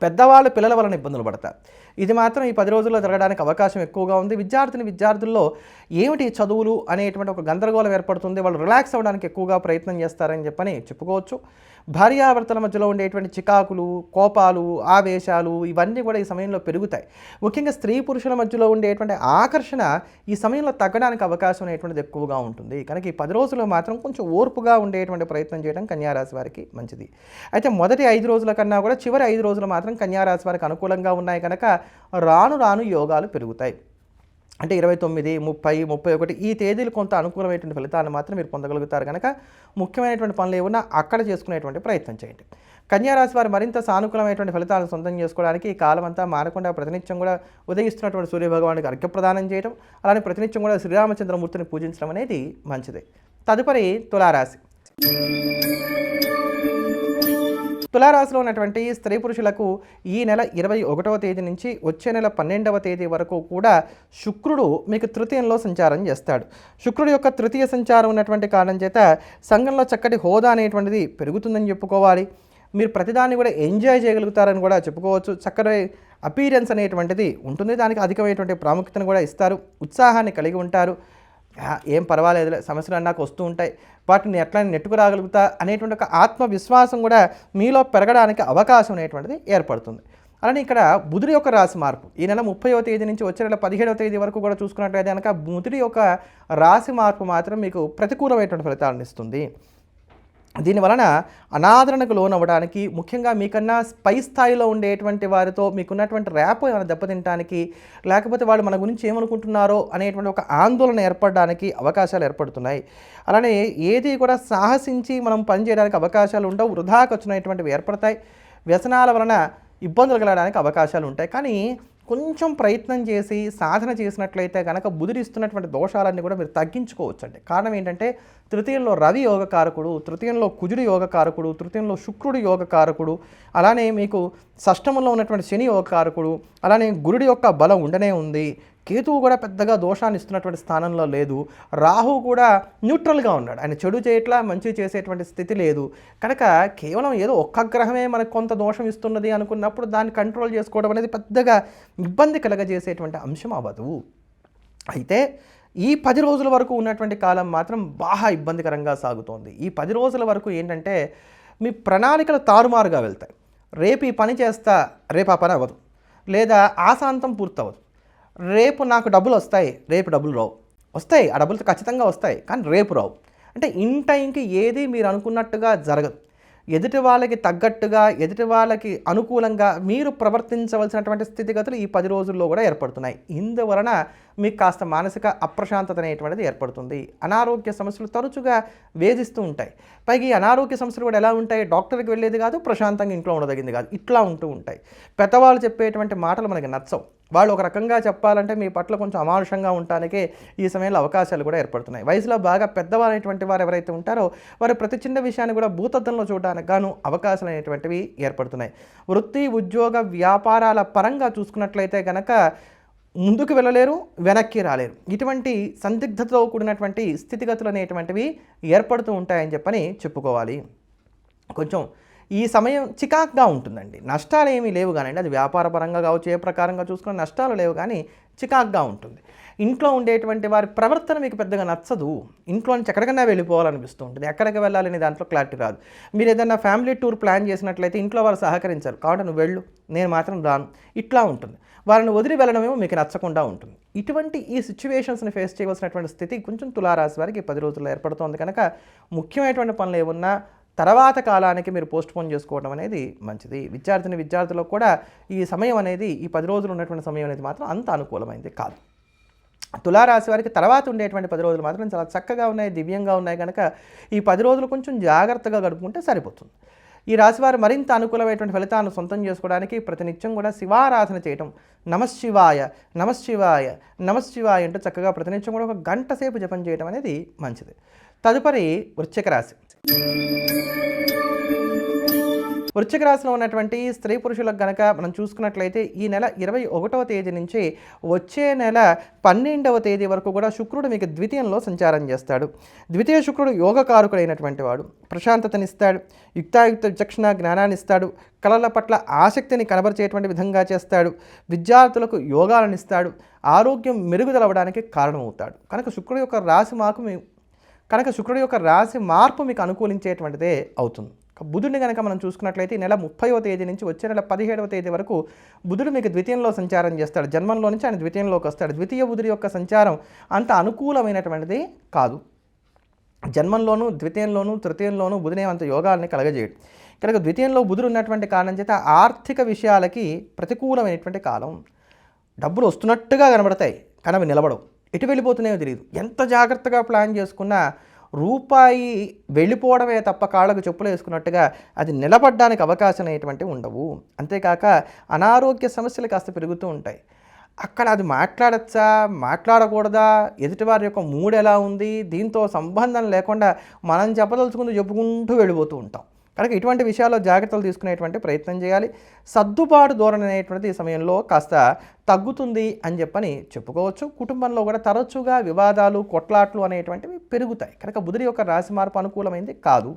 Speaker 1: పెద్దవాళ్ళు పిల్లల వలన ఇబ్బందులు పడతారు. ఇది మాత్రం ఈ 10 రోజుల్లో జరగడానికి అవకాశం ఎక్కువగా ఉంది. విద్యార్థుల్లో ఏమిటి చదువులు అనేటువంటి ఒక గందరగోళం ఏర్పడుతుంది. వాళ్ళు రిలాక్స్ అవ్వడానికి ఎక్కువగా ప్రయత్నం చేస్తారని చెప్పని చెప్పుకోవచ్చు. భార్యాభర్తల మధ్యలో ఉండేటువంటి చికాకులు, కోపాలు, ఆవేశాలు ఇవన్నీ కూడా ఈ సమయంలో పెరుగుతాయి. ముఖ్యంగా స్త్రీ పురుషుల మధ్యలో ఉండేటువంటి ఆకర్షణ ఈ సమయంలో తగ్గడానికి అవకాశం అనేటువంటిది ఎక్కువగా ఉంటుంది. కనుక ఈ 10 రోజుల్లో మాత్రం కొంచెం ఓర్పుగా ఉండేటువంటి ప్రయత్నం చేయడం కన్యారాశి వారికి మంచిది. అయితే మొదటి 5 రోజుల కన్నా కూడా చివరి 5 రోజులు మాత్రం కన్యారాశి వారికి అనుకూలంగా ఉన్నాయి కనుక రాను యోగాలు పెరుగుతాయి. అంటే 29, 30, 31 ఈ తేదీలు కొంత అనుకూలమైనటువంటి ఫలితాలను మాత్రం మీరు పొందగలుగుతారు కనుక ముఖ్యమైనటువంటి పనులు ఏమన్నా అక్కడ చేసుకునేటువంటి ప్రయత్నం చేయండి. కన్యారాశి వారు మరింత సానుకూలమైనటువంటి ఫలితాలను సొంతం చేసుకోవడానికి ఈ కాలం అంతా మారకుండా ప్రతినిత్యం కూడా ఉదయిస్తున్నటువంటి సూర్యభగవానికి అర్ఘ్యప్రదానం చేయడం, అలానే ప్రతినిత్యం కూడా శ్రీరామచంద్రమూర్తిని పూజించడం అనేది మంచిది. తదుపరి తులారాశి. తులారాశిలో ఉన్నటువంటి స్త్రీ పురుషులకు ఈ నెల 21వ తేదీ నుంచి వచ్చే నెల 12వ తేదీ వరకు కూడా శుక్రుడు మీకు తృతీయంలో సంచారం చేస్తాడు. శుక్రుడు యొక్క తృతీయ సంచారం ఉన్నటువంటి కారణం చేత సంఘంలో చక్కటి హోదా అనేటువంటిది పెరుగుతుందని చెప్పుకోవాలి. మీరు ప్రతిదాన్ని కూడా ఎంజాయ్ చేయగలుగుతారని కూడా చెప్పుకోవచ్చు. చక్కటి అపీరెన్స్ అనేటువంటిది ఉంటుంది. దానికి అధికమైనటువంటి ప్రాముఖ్యతను కూడా ఇస్తారు. ఉత్సాహాన్ని కలిగి ఉంటారు. ఏం పర్వాలేదులే, సమస్యలు అన్నాక వస్తూ ఉంటాయి, వాటిని ఎట్లా నెట్టుకు రాగలుగుతా అనేటువంటి ఒక ఆత్మవిశ్వాసం కూడా మీలో పెరగడానికి అవకాశం అనేటువంటిది ఏర్పడుతుంది. అలానే ఇక్కడ బుధుడి యొక్క రాశి మార్పు ఈ నెల 30వ తేదీ నుంచి వచ్చే నెల 17వ తేదీ వరకు కూడా చూసుకున్నట్లయితే కనుక బుధుడి యొక్క రాశి మార్పు మాత్రం మీకు ప్రతికూలమైనటువంటి ఫలితాలను ఇస్తుంది. దీనివలన అనాదరణకు లోనవ్వడానికి, ముఖ్యంగా మీకన్నా పై స్థాయిలో ఉండేటువంటి వారితో మీకున్నటువంటి ర్యాప్ ఏమైనా దెబ్బతింటానికి, లేకపోతే వాళ్ళు మన గురించి ఏమనుకుంటున్నారో అనేటువంటి ఒక ఆందోళన ఏర్పడడానికి అవకాశాలు ఏర్పడుతున్నాయి. అలానే ఏది కూడా సాహసించి మనం పనిచేయడానికి అవకాశాలు ఉండవు. వృధా ఖర్చునటువంటివి ఏర్పడతాయి. వ్యసనాల వలన ఇబ్బందులు కలగడానికి అవకాశాలు ఉంటాయి. కానీ కొంచెం ప్రయత్నం చేసి సాధన చేసినట్లయితే కనుక బుధుడు ఇస్తున్నటువంటి దోషాలన్నీ కూడా మీరు తగ్గించుకోవచ్చు అండి. కారణం ఏంటంటే తృతీయంలో రవి యోగకారకుడు, తృతీయంలో కుజుడు యోగకారకుడు, తృతీయంలో శుక్రుడు యోగకారకుడు, అలానే మీకు షష్టమంలో ఉన్నటువంటి శని యోగకారకుడు, అలానే గురుడి యొక్క బలం ఉండనే ఉంది. కేతువు కూడా పెద్దగా దోషాన్ని ఇస్తున్నటువంటి స్థానంలో లేదు. రాహు కూడా న్యూట్రల్గా ఉన్నాడు. ఆయన చెడు చేయట్లా, మంచి చేసేటువంటి స్థితి లేదు. కనుక కేవలం ఏదో ఒక్క గ్రహమే మనకు కొంత దోషం ఇస్తున్నది అనుకున్నప్పుడు దాన్ని కంట్రోల్ చేసుకోవడం అనేది పెద్దగా ఇబ్బంది కలగజేసేటువంటి అంశం అవ్వదు. అయితే ఈ 10 రోజుల వరకు ఉన్నటువంటి కాలం మాత్రం బాగా ఇబ్బందికరంగా సాగుతోంది. ఈ 10 రోజుల వరకు ఏంటంటే మీ ప్రణాళికలు తారుమారుగా వెళ్తాయి. రేపు ఈ పని చేస్తా, రేపు ఆ పని అవ్వదు, లేదా ఆశాంతం పూర్తవదు. రేపు నాకు డబ్బులు వస్తాయి, రేపు డబ్బులు రావు. వస్తాయి, ఆ డబ్బులు ఖచ్చితంగా వస్తాయి, కానీ రేపు రావు. అంటే ఇన్ టైంకి ఏది మీరు అనుకున్నట్టుగా జరగదు. ఎదుటి వాళ్ళకి తగ్గట్టుగా, ఎదుటి వాళ్ళకి అనుకూలంగా మీరు ప్రవర్తించవలసినటువంటి స్థితిగతులు ఈ 10 రోజుల్లో కూడా ఏర్పడుతున్నాయి. ఇందువలన మీకు కాస్త మానసిక అప్రశాంతత అనేటువంటిది ఏర్పడుతుంది. అనారోగ్య సమస్యలు తరచుగా వేధిస్తూ ఉంటాయి. పైగా ఈ అనారోగ్య సమస్యలు కూడా ఎలా ఉంటాయి? డాక్టర్కి వెళ్ళేది కాదు, ప్రశాంతంగా ఇంట్లో ఉండదగింది కాదు, ఇట్లా ఉంటూ ఉంటాయి. పెద్దవాళ్ళు చెప్పేటువంటి మాటలు మనకి నచ్చవు. వాళ్ళు ఒక రకంగా చెప్పాలంటే మీ పట్ల కొంచెం అమానుషంగా ఉండటానికే ఈ సమయంలో అవకాశాలు కూడా ఏర్పడుతున్నాయి. వయసులో బాగా పెద్దవారైనటువంటి వారు ఎవరైతే ఉంటారో వారు ప్రతి చిన్న విషయాన్ని కూడా భూతద్దంలో చూడడానికి గాను అవకాశాలు అనేటువంటివి ఏర్పడుతున్నాయి. వృత్తి, ఉద్యోగ, వ్యాపారాల పరంగా చూసుకున్నట్లయితే కనుక ముందుకు వెళ్ళలేరు, వెనక్కి రాలేరు. ఇటువంటి సందిగ్ధతతో కూడినటువంటి స్థితిగతులు అనేటువంటివి ఏర్పడుతూ ఉంటాయని చెప్పని చెప్పుకోవాలి. కొంచెం ఈ సమయం చికాక్గా ఉంటుందండి. నష్టాలు ఏమీ లేవు కానివ్వండి, అది వ్యాపారపరంగా కావచ్చు, ఏ ప్రకారంగా చూసుకున్న నష్టాలు లేవు, కానీ చికాక్గా ఉంటుంది. ఇంట్లో ఉండేటువంటి వారి ప్రవర్తన మీకు పెద్దగా నచ్చదు. ఇంట్లో నుంచి ఎక్కడికైనా వెళ్ళిపోవాలనిపిస్తూ ఉంటుంది. ఎక్కడికి వెళ్ళాలని దాంట్లో క్లారిటీ రాదు. మీరు ఏదైనా ఫ్యామిలీ టూర్ ప్లాన్ చేసినట్లయితే ఇంట్లో వారు సహకరించారు, కాబట్టి నువ్వు వెళ్ళు, నేను మాత్రం రాను, ఇట్లా ఉంటుంది. వారిని వదిలి వెళ్ళడమేమో మీకు నచ్చకుండా ఉంటుంది. ఇటువంటి ఈ సిచ్యువేషన్స్ని ఫేస్ చేయవలసినటువంటి స్థితి కొంచెం తులారాశి వారికి 10 రోజుల్లో ఏర్పడుతోంది. కనుక ముఖ్యమైనటువంటి పనులు ఏమున్నా తర్వాత కాలానికి మీరు పోస్ట్పోన్ చేసుకోవడం అనేది మంచిది. విద్యార్థులకు కూడా ఈ సమయం అనేది, ఈ 10 రోజులు ఉన్నటువంటి సమయం అనేది మాత్రం అంత అనుకూలమైంది కాదు. తులారాశి వారికి తర్వాత ఉండేటువంటి 10 రోజులు మాత్రం చాలా చక్కగా ఉన్నాయి, దివ్యంగా ఉన్నాయి. కనుక ఈ 10 రోజులు కొంచెం జాగ్రత్తగా గడుపుకుంటే సరిపోతుంది. ఈ రాశివారు మరింత అనుకూలమైనటువంటి ఫలితాలను సొంతం చేసుకోవడానికి ప్రతినిత్యం కూడా శివారాధన చేయటం, నమశివాయ నమశివాయ నమశివాయ అంటూ చక్కగా ప్రతినిత్యం కూడా 1 గంట సేపు జపం చేయడం అనేది మంచిది. తదుపరి వృశ్చిక రాశి. వృశ్చిక రాశిలో ఉన్నటువంటి స్త్రీ పురుషులకు గనక మనం చూసుకున్నట్లయితే ఈ నెల 21వ తేదీ నుంచి వచ్చే నెల 12వ తేదీ వరకు కూడా శుక్రుడు మీకు ద్వితీయంలో సంచారం చేస్తాడు. ద్వితీయ శుక్రుడు యోగకారకుడైనటువంటి వాడు. ప్రశాంతతనిస్తాడు, యుక్తాయుక్త విచక్షణ జ్ఞానాన్ని ఇస్తాడు, కళల పట్ల ఆసక్తిని కనబరిచేటువంటి విధంగా చేస్తాడు, విద్యార్థులకు యోగాలను ఇస్తాడు, ఆరోగ్యం మెరుగుదలవడానికి కారణమవుతాడు. కనుక శుక్రుడు యొక్క రాశి మార్పు మీకు అనుకూలించేటువంటిదే అవుతుంది. బుధుడిని కనుక మనం చూసుకున్నట్లయితే ఈ నెల 30వ తేదీ నుంచి వచ్చే నెల 17వ తేదీ వరకు బుధుడు మీకు ద్వితీయంలో సంచారం చేస్తాడు. జన్మంలో నుంచి ఆయన ద్వితీయంలోకి వస్తాడు. ద్వితీయ బుధుడి యొక్క సంచారం అంత అనుకూలమైనటువంటిది కాదు. జన్మంలోనూ, ద్వితీయంలోనూ, తృతీయంలోనూ బుధుడే అంత యోగాల్ని కలగజేయడు. కనుక ద్వితీయంలో బుధుడు ఉన్నటువంటి కారణం చేత ఆర్థిక విషయాలకి ప్రతికూలమైనటువంటి కాలం. డబ్బులు వస్తున్నట్టుగా కనబడతాయి, కానీ అవి నిలబడవు, ఎటు వెళ్ళిపోతున్నాయో తెలియదు. ఎంత జాగ్రత్తగా ప్లాన్ చేసుకున్నా రూపాయి వెళ్ళిపోవడమే తప్ప కాళ్ళకు చెప్పులు వేసుకున్నట్టుగా అది నిలబడడానికి అవకాశం అనేటువంటివి ఉండవు. అంతేకాక అనారోగ్య సమస్యలు కాస్త పెరుగుతూ ఉంటాయి. అక్కడ అది మాట్లాడచ్చా, మాట్లాడకూడదా, ఎదుటివారి యొక్క మూడ్ ఎలా ఉంది, దీంతో సంబంధం లేకుండా మనం చెప్పదలుచుకుంటూ చెప్పుకుంటూ వెళ్ళిపోతూ ఉంటాం. కనుక ఇటువంటి విషయాల్లో జాగ్రత్తలు తీసుకునేటువంటి ప్రయత్నం చేయాలి. సర్దుబాటు ధోరణి అనేటువంటిది ఈ సమయంలో కాస్త తగ్గుతుంది అని చెప్పని చెప్పుకోవచ్చు. కుటుంబంలో కూడా తరచుగా వివాదాలు, కొట్లాట్లు అనేటువంటివి పెరుగుతాయి. కనుక బుధుడి యొక్క రాశి మార్పు అనుకూలమైంది కాదు.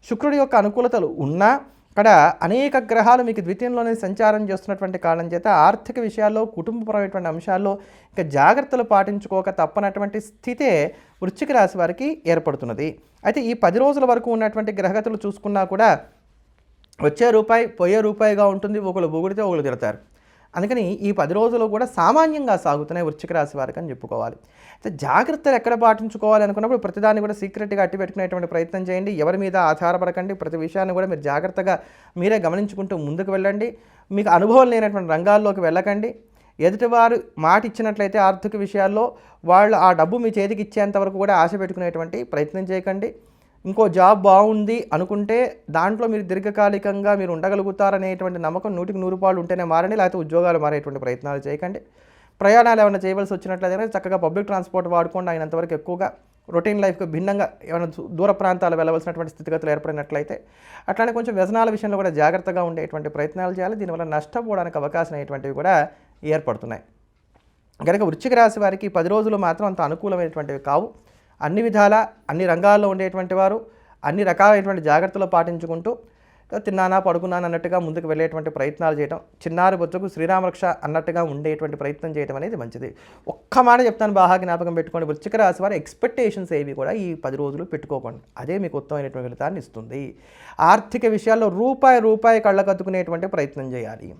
Speaker 1: శుక్రుడి యొక్క అనుకూలతలు ఉన్నా ఇక్కడ అనేక గ్రహాలు మీకు ద్వితీయంలోనే సంచారం చేస్తున్నటువంటి కారణం చేత ఆర్థిక విషయాల్లో, కుటుంబపరమైనటువంటి అంశాల్లో ఇంకా జాగ్రత్తలు పాటించుకోక తప్పనటువంటి స్థితే వృశ్చిక రాశి వారికి ఏర్పడుతున్నది. అయితే ఈ 10 రోజుల వరకు ఉన్నటువంటి గ్రహగతులు చూసుకున్నా కూడా వచ్చే రూపాయి పోయే రూపాయిగా ఉంటుంది. ఒకళ్ళు పొగిడితే ఒకళ్ళు తిడతారు. అందుకని ఈ 10 రోజులు కూడా సామాన్యంగా సాగుతున్నాయి వృశ్చిక రాశి వారికి అని చెప్పుకోవాలి. అయితే జాగ్రత్తలు ఎక్కడ పాటించుకోవాలి అనుకున్నప్పుడు ప్రతిదాన్ని కూడా సీక్రెట్గా అట్టి పెట్టుకునేటువంటి ప్రయత్నం చేయండి. ఎవరి మీద ఆధారపడకండి. ప్రతి విషయాన్ని కూడా మీరు జాగ్రత్తగా మీరే గమనించుకుంటూ ముందుకు వెళ్ళండి. మీకు అనుభవం లేనటువంటి రంగాల్లోకి వెళ్ళకండి. ఎదుటివారు మాట ఇచ్చినట్లయితే ఆర్థిక విషయాల్లో వాళ్ళు ఆ డబ్బు మీ చేతికి ఇచ్చేంత వరకు కూడా ఆశ పెట్టుకునేటువంటి ప్రయత్నం చేయకండి. ఇంకో జాబ్ బాగుంది అనుకుంటే దాంట్లో మీరు దీర్ఘకాలికంగా మీరు ఉండగలుగుతారనేటువంటి నమ్మకం 100కి 100 ఉంటేనే మారండి. లేకపోతే ఉద్యోగాలు మారేటువంటి ప్రయత్నాలు చేయకండి. ప్రయాణాలు ఏమైనా చేయవలసి వచ్చినట్లయితే చక్కగా పబ్లిక్ ట్రాన్స్పోర్ట్ వాడుకోండి. అయినంతవరకు ఎక్కువగా రొటీన్ లైఫ్కి భిన్నంగా ఏమైనా దూర ప్రాంతాలు వెళ్ళవలసినటువంటి స్థితిగతులు ఏర్పడినట్లయితే అట్లానే కొంచెం వ్యసనాల విషయంలో కూడా జాగ్రత్తగా ఉండేటువంటి ప్రయత్నాలు చేయాలి. దీనివల్ల నష్టపోవడానికి అవకాశం అనేటువంటివి కూడా ఏర్పడుతున్నాయి. కనుక వృశ్చిక రాశి వారికి 10 రోజులు మాత్రం అంత అనుకూలమైనటువంటివి కావు. అన్ని విధాల అన్ని రంగాల్లో ఉండేటువంటి వారు అన్ని రకాలైనటువంటి జాగ్రత్తలు పాటించుకుంటూ తిన్నానా పడుకున్నాను అన్నట్టుగా ముందుకు వెళ్ళేటువంటి ప్రయత్నాలు చేయడం, చిన్నారి బొచ్చుకు శ్రీరామరక్ష అన్నట్టుగా ఉండేటువంటి ప్రయత్నం చేయడం అనేది మంచిది. ఒక్క మాట చెప్తాను, బాగా జ్ఞాపకం పెట్టుకోండి. వృశ్చిక రాశి వారి ఎక్స్పెక్టేషన్స్ ఏవి కూడా ఈ 10 రోజులు పెట్టుకోకండి. అదే మీకు ఉత్తమమైనటువంటి ఫలితాన్ని ఇస్తుంది. ఆర్థిక విషయాల్లో రూపాయి కళ్ళకత్తుకునేటువంటి ప్రయత్నం చేయాలి.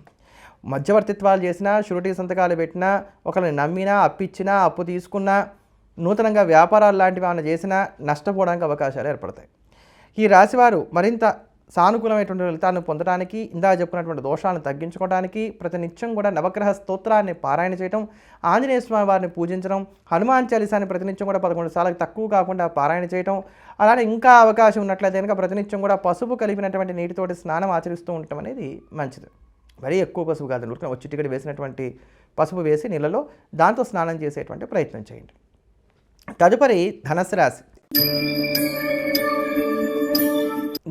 Speaker 1: మధ్యవర్తిత్వాలు చేసినా, షూరిటీ సంతకాలు పెట్టినా, ఒకరిని నమ్మినా, అప్పిచ్చినా, అప్పు తీసుకున్నా, నూతనంగా వ్యాపారాలు లాంటివి ఏమైనా చేసినా నష్టపోవడానికి అవకాశాలు ఏర్పడతాయి. ఈ రాశివారు మరింత సానుకూలమైనటువంటి ఫలితాన్ని పొందడానికి, ఇందా చెప్పినటువంటి దోషాలను తగ్గించుకోవడానికి ప్రతినిత్యం కూడా నవగ్రహ స్తోత్రాన్ని పారాయణ చేయడం, ఆంజనేయ స్వామి వారిని పూజించడం, హనుమాన్ చాలీసాని ప్రతినిత్యం కూడా 11 సార్లు తక్కువ కాకుండా పారాయణ చేయడం, అలానే ఇంకా అవకాశం ఉన్నట్లయితే కనుక ప్రతినిత్యం కూడా పసుపు కలిపినటువంటి నీటితోటి స్నానం ఆచరిస్తూ ఉండటం అనేది మంచిది. మరీ ఎక్కువ పసుపు కాదండి, ఉరికిన చిటికెడు వేసినటువంటి పసుపు వేసి నీళ్ళలో దాంతో స్నానం చేసేటువంటి ప్రయత్నం చేయండి. తదుపరి ధనుసు రాశి.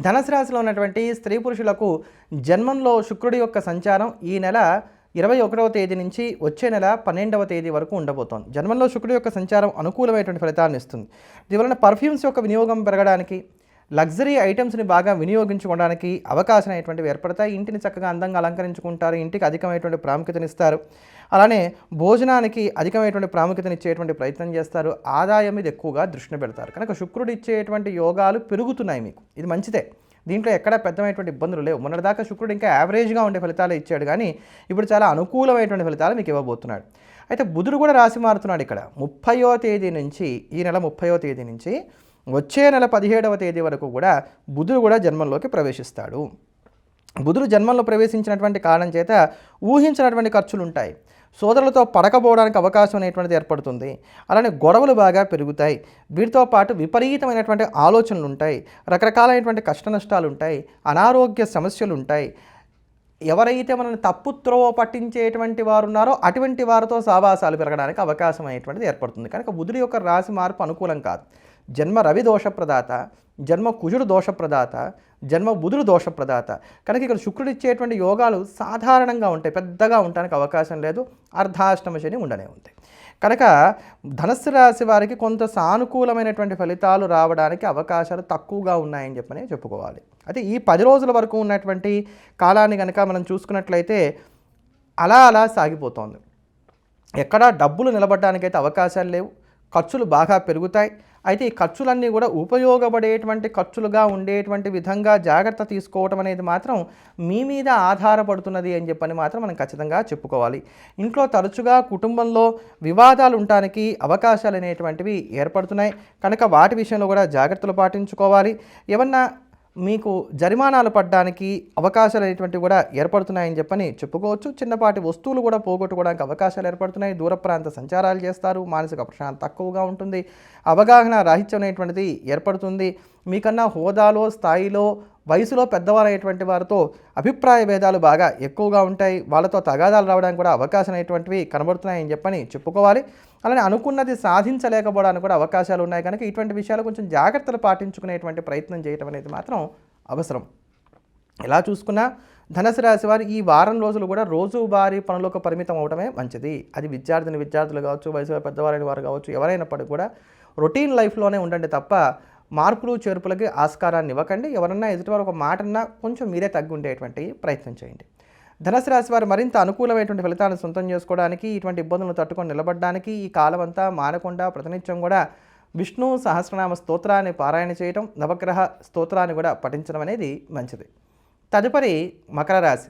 Speaker 1: ధనుసు రాశిలో ఉన్నటువంటి స్త్రీ పురుషులకు జన్మంలో శుక్రుడి యొక్క సంచారం ఈ నెల 21వ తేదీ నుంచి వచ్చే నెల 12వ తేదీ వరకు ఉండబోతోంది. జన్మంలో శుక్రుడి యొక్క సంచారం అనుకూలమైనటువంటి ఫలితాన్ని ఇస్తుంది. దీనివలన పర్ఫ్యూమ్స్ యొక్క వినియోగం పెరగడానికి, లగ్జరీ ఐటమ్స్ని బాగా వినియోగించుకోవడానికి అవకాశం అనేటువంటివి ఏర్పడతాయి. ఇంటిని చక్కగా అందంగా అలంకరించుకుంటారు. ఇంటికి అధికమైనటువంటి ప్రాముఖ్యతనిస్తారు. అలానే భోజనానికి అధికమైనటువంటి ప్రాముఖ్యతనిచ్చేటువంటి ప్రయత్నం చేస్తారు. ఆదాయం మీద ఎక్కువగా దృష్టిని పెడతారు. కనుక శుక్రుడు ఇచ్చేటువంటి యోగాలు పెరుగుతున్నాయి మీకు. ఇది మంచిదే. దీంట్లో ఎక్కడా పెద్దమైనటువంటి ఇబ్బందులు లేవు. మొన్నటిదాకా శుక్రుడు ఇంకా యావరేజ్గా ఉండే ఫలితాలు ఇచ్చాడు, కానీ ఇప్పుడు చాలా అనుకూలమైనటువంటి ఫలితాలు మీకు ఇవ్వబోతున్నాడు. అయితే బుధుడు కూడా రాశి మారుతున్నాడు. ఇక్కడ 30వ తేదీ నుంచి, ఈ నెల 30వ తేదీ నుంచి వచ్చే నెల 17వ తేదీ వరకు కూడా బుధుడు కూడా జన్మంలోకి ప్రవేశిస్తాడు. బుధుడు జన్మంలో ప్రవేశించినటువంటి కారణం చేత ఊహించినటువంటి ఖర్చులు ఉంటాయి. సోదరులతో పడకపోవడానికి అవకాశం అనేటువంటిది ఏర్పడుతుంది. అలానే గొడవలు బాగా పెరుగుతాయి. వీటితో పాటు విపరీతమైనటువంటి ఆలోచనలు ఉంటాయి. రకరకాలైనటువంటి కష్ట నష్టాలు ఉంటాయి. అనారోగ్య సమస్యలు ఉంటాయి. ఎవరైతే మనల్ని తప్పుత్రోవ పట్టించేటువంటి వారు ఉన్నారో అటువంటి వారితో సావాసాలు పెరగడానికి అవకాశం అనేటువంటిది ఏర్పడుతుంది. కనుక బుధుడి యొక్క రాశి మార్పు అనుకూలం కాదు. జన్మ రవి దోషప్రదాత, జన్మ కుజుడు దోషప్రదాత, జన్మ బుధుడు దోషప్రదాత. కనుక ఇక్కడ శుక్రుడు ఇచ్చేటువంటి యోగాలు సాధారణంగా ఉంటాయి, పెద్దగా ఉండడానికి అవకాశం లేదు. అర్ధాష్టమ శని ఉండనే ఉంటాయి. కనుక ధనుస్సు రాశి వారికి కొంత సానుకూలమైనటువంటి ఫలితాలు రావడానికి అవకాశాలు తక్కువగా ఉన్నాయని చెప్పని చెప్పుకోవాలి. అయితే ఈ 10 రోజుల వరకు ఉన్నటువంటి కాలాన్ని కనుక మనం చూసుకున్నట్లయితే అలా సాగిపోతోంది. ఎక్కడా డబ్బులు నిలబడడానికైతే అవకాశాలు లేవు. ఖర్చులు బాగా పెరుగుతాయి. అయితే ఈ ఖర్చులన్నీ కూడా ఉపయోగపడేటువంటి ఖర్చులుగా ఉండేటువంటి విధంగా జాగ్రత్త తీసుకోవటం అనేది మాత్రం మీ మీద ఆధారపడుతున్నది అని చెప్పని మాత్రం మనం ఖచ్చితంగా చెప్పుకోవాలి. ఇంట్లో తరచుగా కుటుంబంలో వివాదాలు ఉండటానికి అవకాశాలు అనేటువంటివి ఏర్పడుతున్నాయి. కనుక వాటి విషయంలో కూడా జాగ్రత్తలు పాటించుకోవాలి. ఏమన్నా మీకు జరిమానాలు పడడానికి అవకాశాలు అనేటువంటివి కూడా ఏర్పడుతున్నాయని చెప్పని చెప్పుకోవచ్చు. చిన్నపాటి వస్తువులు కూడా పోగొట్టుకోవడానికి అవకాశాలు ఏర్పడుతున్నాయి. దూర ప్రాంత సంచారాలు చేస్తారు. మానసిక ప్రశాంతత తక్కువగా ఉంటుంది. అవగాహన రాహిత్యం అనేటువంటిది ఏర్పడుతుంది. మీకన్నా హోదాలో, స్థాయిలో, వయసులో పెద్దవారైనటువంటి వారితో అభిప్రాయ భేదాలు బాగా ఎక్కువగా ఉంటాయి. వాళ్ళతో తగాదాలు రావడానికి కూడా అవకాశం అనేటువంటివి కనబడుతున్నాయని చెప్పని చెప్పుకోవాలి. అలానే అనుకున్నది సాధించలేకపోవడానికి కూడా అవకాశాలు ఉన్నాయి. కనుక ఇటువంటి విషయాలు కొంచెం జాగ్రత్తలు పాటించుకునేటువంటి ప్రయత్నం చేయడం అనేది మాత్రం అవసరం. ఎలా చూసుకున్నా ధనుసు రాశి వారు ఈ వారం రోజులు కూడా రోజువారీ పనులకు పరిమితం అవడమే మంచిది. అది విద్యార్థులు కావచ్చు, వయసులో పెద్దవారైన వారు కావచ్చు, ఎవరైనప్పటికీ కూడా రొటీన్ లైఫ్లోనే ఉండండి తప్ప మార్పులు చేర్పులకి ఆస్కారాన్ని ఇవ్వకండి. ఎవరన్నా ఎదుటివారు ఒక మాటన్నా కొంచెం మీరే తగ్గి ఉండేటువంటి ప్రయత్నం చేయండి. ధనుసు రాశి వారు మరింత అనుకూలమైనటువంటి ఫలితాలను సొంతం చేసుకోవడానికి, ఇటువంటి ఇబ్బందులను తట్టుకొని నిలబడడానికి ఈ కాలం అంతా మానకుండా ప్రతినిత్యం కూడా విష్ణు సహస్రనామ స్తోత్రాన్ని పారాయణ చేయటం, నవగ్రహ స్తోత్రాన్ని కూడా పఠించడం అనేది మంచిది. తదుపరి మకర రాశి.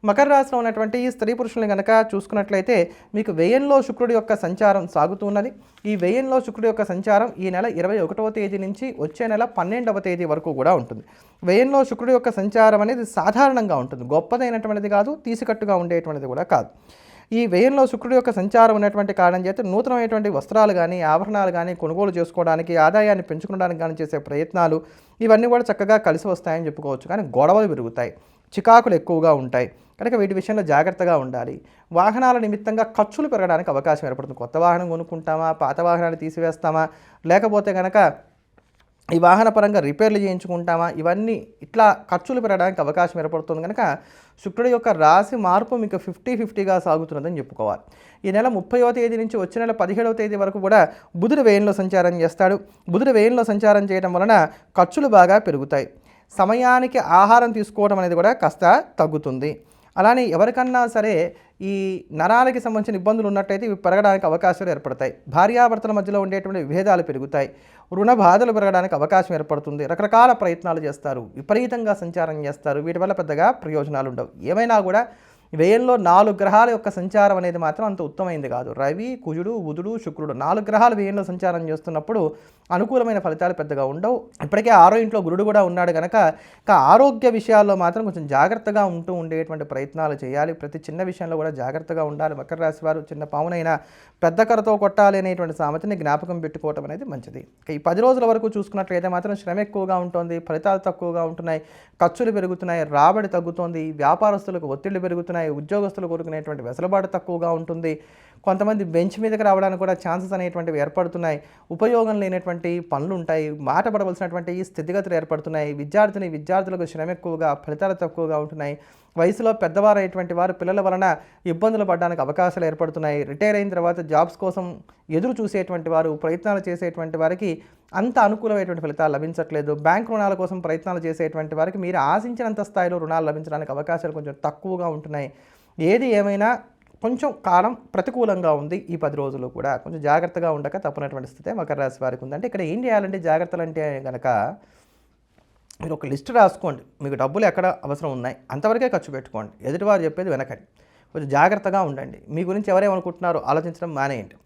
Speaker 1: మకర రాశిలో ఉన్నటువంటి స్త్రీ పురుషుల్ని కనుక చూసుకున్నట్లయితే మీకు వ్యయంలో శుక్రుడి యొక్క సంచారం సాగుతున్నది. ఈ వ్యయంలో శుక్రుడి యొక్క సంచారం ఈ నెల 21వ తేదీ నుంచి వచ్చే నెల 12వ తేదీ వరకు కూడా ఉంటుంది. వ్యయంలో శుక్రుడి యొక్క సంచారం అనేది సాధారణంగా ఉంటుంది, గొప్పదైనటువంటిది కాదు, తీసికట్టుగా ఉండేటువంటిది కూడా కాదు. ఈ వ్యయంలో శుక్రుడి యొక్క సంచారం ఉన్నటువంటి కారణం చేత నూతనమైనటువంటి వస్త్రాలు కానీ, ఆభరణాలు కానీ కొనుగోలు చేసుకోవడానికి, ఆదాయాన్ని పెంచుకోవడానికి కానీ చేసే ప్రయత్నాలు ఇవన్నీ కూడా చక్కగా కలిసి వస్తాయని చెప్పుకోవచ్చు. కానీ గొడవలు పెరుగుతాయి, చికాకులు ఎక్కువగా ఉంటాయి కనుక వీటి విషయంలో జాగ్రత్తగా ఉండాలి. వాహనాల నిమిత్తంగా ఖర్చులు పెరగడానికి అవకాశం ఏర్పడుతుంది. కొత్త వాహనం కొనుక్కుంటామా, పాత వాహనాన్ని తీసివేస్తామా, లేకపోతే కనుక ఈ వాహన పరంగా రిపేర్లు చేయించుకుంటామా, ఇవన్నీ ఇట్లా ఖర్చులు పెరగడానికి అవకాశం ఏర్పడుతుంది. కనుక శుక్రుడి యొక్క రాశి మార్పు మీకు 50-50గా సాగుతున్నదని చెప్పుకోవాలి. ఈ నెల 30వ తేదీ నుంచి వచ్చే నెల 17వ తేదీ వరకు కూడా బుధుడు వ్యయంలో సంచారం చేస్తాడు. బుధుడు వ్యయంలో సంచారం చేయడం వలన ఖర్చులు బాగా పెరుగుతాయి. సమయానికి ఆహారం తీసుకోవడం అనేది కూడా కాస్త తగ్గుతుంది. అలానే ఎవరికన్నా సరే ఈ నరాలకి సంబంధించిన ఇబ్బందులు ఉన్నట్టయితే ఇవి పెరగడానికి అవకాశాలు ఏర్పడతాయి. భార్యాభర్తల మధ్యలో ఉండేటువంటి విభేదాలు పెరుగుతాయి, రుణ బాధలు పెరగడానికి అవకాశం ఏర్పడుతుంది. రకరకాల ప్రయత్నాలు చేస్తారు, విపరీతంగా సంచారం చేస్తారు, వీటి వల్ల పెద్దగా ప్రయోజనాలు ఉండవు. ఏమైనా కూడా వ్యయంలో 4 గ్రహాల యొక్క సంచారం అనేది మాత్రం అంత ఉత్తమైంది కాదు. రవి, కుజుడు, బుధుడు, శుక్రుడు 4 గ్రహాలు వ్యయంలో సంచారం చేస్తున్నప్పుడు అనుకూలమైన ఫలితాలు పెద్దగా ఉండవు. ఇప్పటికే 6వ ఇంట్లో గురుడు కూడా ఉన్నాడు కనుక ఆరోగ్య విషయాల్లో మాత్రం కొంచెం జాగ్రత్తగా ఉండేటువంటి ప్రయత్నాలు చేయాలి. ప్రతి చిన్న విషయంలో కూడా జాగ్రత్తగా ఉండాలి. మకర రాశి వారు చిన్న పావునైనా పెద్ద కర్రతో కొట్టాలి అనేటువంటి సామెతని జ్ఞాపకం పెట్టుకోవటం అనేది మంచిది. ఈ 10 రోజుల వరకు చూసుకున్నట్లయితే మాత్రం శ్రమ ఎక్కువగా ఉంటుంది, ఫలితాలు తక్కువగా ఉంటున్నాయి, ఖర్చులు పెరుగుతున్నాయి, రాబడి తగ్గుతోంది, వ్యాపారస్తులకు ఒత్తిళ్లు పెరుగుతున్నాయి, ఉద్యోగస్తులు కోరుకునేటువంటి వెసులుబాటు తక్కువగా ఉంటుంది. కొంతమంది బెంచ్ మీదకి రావడానికి కూడా ఛాన్సెస్ అనేటువంటివి ఏర్పడుతున్నాయి. ఉపయోగం లేనటువంటి పనులు ఉంటాయి, మాట పడవలసినటువంటి స్థితిగతులు ఏర్పడుతున్నాయి. విద్యార్థులకు శ్రమ ఎక్కువగా, ఫలితాలు తక్కువగా ఉంటున్నాయి. వయసులో పెద్దవారైనటువంటి వారు పిల్లల వలన ఇబ్బందులు పడడానికి అవకాశాలు ఏర్పడుతున్నాయి. రిటైర్ అయిన తర్వాత జాబ్స్ కోసం ఎదురు చూసేటువంటి వారు, ప్రయత్నాలు చేసేటువంటి వారికి అంత అనుకూలమైనటువంటి ఫలితాలు లభించట్లేదు. బ్యాంక్ రుణాల కోసం ప్రయత్నాలు చేసేటువంటి వారికి మీరు ఆశించినంత స్థాయిలో రుణాలు లభించడానికి అవకాశాలు కొంచెం తక్కువగా ఉంటున్నాయి. ఏది ఏమైనా కొంచెం కాలం ప్రతికూలంగా ఉంది. ఈ 10 రోజులు కూడా కొంచెం జాగ్రత్తగా ఉండక తప్పనటువంటి స్థితి మకర రాశి వారికి ఉంది. అంటే ఇక్కడ ఏం చేయాలంటే జాగ్రత్తలు అంటే కనుక మీరు ఒక లిస్ట్ రాసుకోండి. మీకు డబ్బులు ఎక్కడ అవసరం ఉన్నాయి అంతవరకే ఖర్చు పెట్టుకోండి. ఎదుటివారు చెప్పేది వెనకండి. కొంచెం జాగ్రత్తగా ఉండండి. మీ గురించి ఎవరేమనుకుంటున్నారో ఆలోచించడం మానేయండి.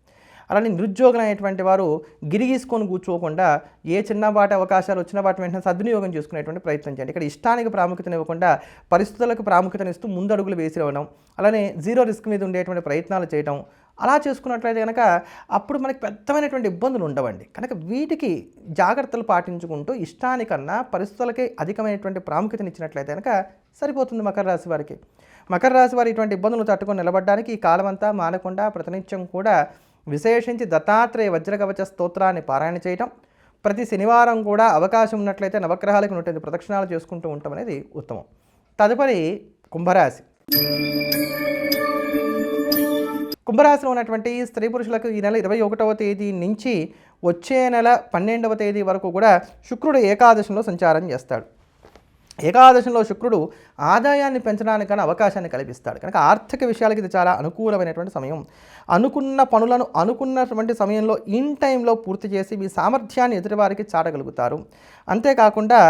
Speaker 1: అలానే నిరుద్యోగులు అనేటువంటి వారు గిరిగీసుకొని కూర్చోకుండా ఏ చిన్నపాటి అవకాశాలు వచ్చిన వాటి వెంటనే సద్వినియోగం చేసుకునేటువంటి ప్రయత్నం చేయండి. ఇక్కడ ఇష్టానికి ప్రాముఖ్యతనివ్వకుండా పరిస్థితులకు ప్రాముఖ్యతనిస్తూ ముందడుగులు వేసి ఇవ్వడం, అలానే జీరో రిస్క్ మీద ఉండేటువంటి ప్రయత్నాలు చేయడం, అలా చేసుకున్నట్లయితే కనుక అప్పుడు మనకి పెద్దమైనటువంటి ఇబ్బందులు ఉండవండి. కనుక వీటికి జాగ్రత్తలు పాటించుకుంటూ ఇష్టానికన్నా పరిస్థితులకే అధికమైనటువంటి ప్రాముఖ్యతనిచ్చినట్లయితే కనుక సరిపోతుంది మకర రాశి వారికి. మకర రాశి వారు ఇటువంటి ఇబ్బందులు తట్టుకొని నిలబడడానికి ఈ కాలమంతా మానకుండా ప్రతినిత్యం కూడా విశేషించి దత్తాత్రేయ వజ్రకవచ స్తోత్రాన్ని పారాయణ చేయటం, ప్రతి శనివారం కూడా అవకాశం ఉన్నట్లయితే నవగ్రహాలకు 108 ప్రదక్షిణాలు చేసుకుంటూ ఉండటం అనేది ఉత్తమం. తదుపరి కుంభరాశి. కుంభరాశిలో ఉన్నటువంటి స్త్రీ పురుషులకు ఈ నెల 21వ తేదీ నుంచి వచ్చే నెల 12వ తేదీ వరకు కూడా శుక్రుడు ఏకాదశంలో సంచారం చేస్తాడు. ఏకాదశంలో శుక్రుడు ఆదాయాన్ని పెంచడానికైనా అవకాశాన్ని కల్పిస్తాడు. కనుక ఆర్థిక విషయాలకి ఇది చాలా అనుకూలమైనటువంటి సమయం. అనుకున్న పనులను అనుకున్నటువంటి సమయంలో ఇన్ టైంలో పూర్తి చేసి మీ సామర్థ్యాన్ని ఎదుటివారికి చాటగలుగుతారు. అంతేకాకుండా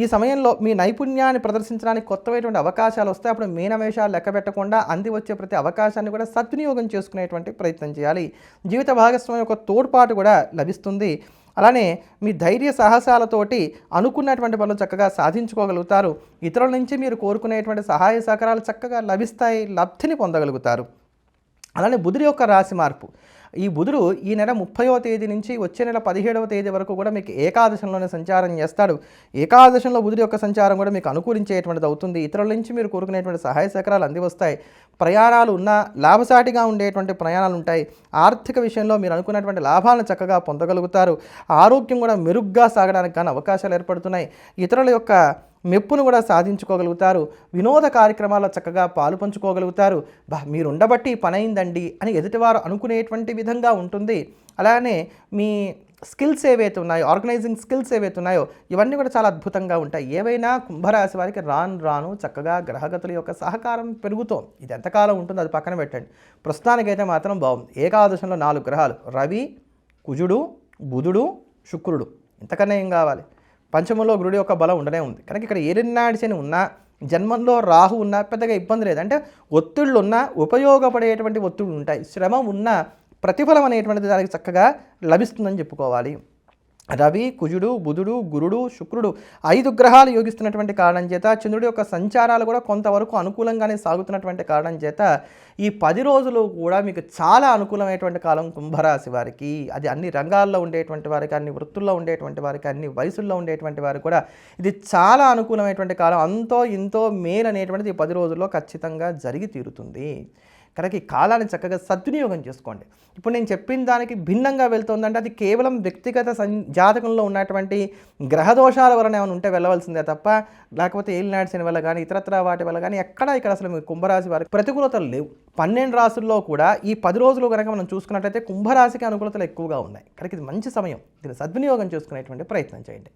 Speaker 1: ఈ సమయంలో మీ నైపుణ్యాన్ని ప్రదర్శించడానికి కొత్తమైనటువంటి అవకాశాలు వస్తాయి. అప్పుడు మీనమేషాలు లెక్క పెట్టకుండా అంది వచ్చే ప్రతి అవకాశాన్ని కూడా సద్వినియోగం చేసుకునేటువంటి ప్రయత్నం చేయాలి. జీవిత భాగస్వామి యొక్క తోడ్పాటు కూడా లభిస్తుంది. అలానే మీ ధైర్య సాహసాలతోటి అనుకున్నటువంటి పనులు చక్కగా సాధించుకోగలుగుతారు. ఇతరుల నుంచి మీరు కోరుకునేటువంటి సహాయ సహకారాలు చక్కగా లభిస్తాయి, లబ్ధిని పొందగలుగుతారు. అలానే బుధుడి యొక్క రాశి మార్పు ఈ బుధుడు ఈ నెల 30వ తేదీ నుంచి వచ్చే నెల 17వ తేదీ వరకు కూడా మీకు ఏకాదశంలోనే సంచారం చేస్తాడు. ఏకాదశంలో బుధుడు యొక్క సంచారం కూడా మీకు అనుకూలించేటువంటిది అవుతుంది. ఇతరుల నుంచి మీరు కోరుకునేటువంటి సహాయ సహకారాలు అంది వస్తాయి. ప్రయాణాలు ఉన్నా లాభసాటిగా ఉండేటువంటి ప్రయాణాలు ఉంటాయి. ఆర్థిక విషయంలో మీరు అనుకున్నటువంటి లాభాలను చక్కగా పొందగలుగుతారు. ఆరోగ్యం కూడా మెరుగ్గా సాగడానికి కానీ అవకాశాలు ఏర్పడుతున్నాయి. ఇతరుల యొక్క మెప్పును కూడా సాధించుకోగలుగుతారు. వినోద కార్యక్రమాల్లో చక్కగా పాలు పంచుకోగలుగుతారు. మీరు ఉండబట్టి పని అయిందండి అని ఎదుటివారు అనుకునేటువంటి విధంగా ఉంటుంది. అలానే మీ స్కిల్స్ ఏవైతే ఉన్నాయో, ఆర్గనైజింగ్ స్కిల్స్ ఏవైతే ఉన్నాయో ఇవన్నీ కూడా చాలా అద్భుతంగా ఉంటాయి. ఏవైనా కుంభరాశి వారికి రాను రాను చక్కగా గ్రహగతుల యొక్క సహకారం పెరుగుతోంది. ఇది ఎంతకాలం ఉంటుందో అది పక్కన పెట్టండి. ప్రస్తుతానికైతే మాత్రం బాగుంది. ఏకాదశంలో 4 గ్రహాలు, రవి, కుజుడు, బుధుడు, శుక్రుడు. ఇంతకన్నా ఏం కావాలి? పంచమంలో గురుడి యొక్క బలం ఉండనే ఉంది. కనుక ఇక్కడ ఏలినాటి శని ఉన్నా, జన్మంలో రాహు ఉన్నా పెద్దగా ఇబ్బంది లేదు. అంటే ఒత్తిళ్ళు ఉన్నా ఉపయోగపడేటువంటి ఒత్తిళ్ళు ఉంటాయి. శ్రమ ఉన్నా ప్రతిఫలం అనేటువంటిది దానికి చక్కగా లభిస్తుందని చెప్పుకోవాలి. రవి, కుజుడు, బుధుడు, గురుడు, శుక్రుడు 5 గ్రహాలు యోగిస్తున్నటువంటి కారణం చేత, చంద్రుడి యొక్క సంచారాలు కూడా కొంతవరకు అనుకూలంగానే సాగుతున్నటువంటి కారణం చేత ఈ 10 రోజులు కూడా మీకు చాలా అనుకూలమైనటువంటి కాలం కుంభరాశి వారికి. అది అన్ని రంగాల్లో ఉండేటువంటి వారికి, అన్ని వృత్తుల్లో ఉండేటువంటి వారికి, అన్ని వయసుల్లో ఉండేటువంటి వారికి కూడా ఇది చాలా అనుకూలమైనటువంటి కాలం. అంతో ఇంతో మేలు అనేటువంటిది ఈ 10 రోజుల్లో ఖచ్చితంగా జరిగి తీరుతుంది. కనుక ఈ కాలాన్ని చక్కగా సద్వినియోగం చేసుకోండి. ఇప్పుడు నేను చెప్పిన దానికి భిన్నంగా వెళ్తుందంటే అది కేవలం వ్యక్తిగత జాతకంలో ఉన్నటువంటి గ్రహదోషాల వలన ఏమైనా ఉంటే వెళ్ళవలసిందే తప్ప, లేకపోతే ఏలినాటి శని వల్ల కానీ ఇతరత్ర వాటి వల్ల కానీ ఎక్కడా ఇక్కడ అసలు మీ కుంభరాశి వారికి ప్రతికూలతలు లేవు. 12 రాశుల్లో కూడా ఈ 10 రోజులు కనుక మనం చూసుకున్నట్లయితే కుంభరాశికి అనుకూలతలు ఎక్కువగా ఉన్నాయి. కనుక ఇది మంచి సమయం. దీన్ని సద్వినియోగం చేసుకునేటువంటి ప్రయత్నం చేయండి.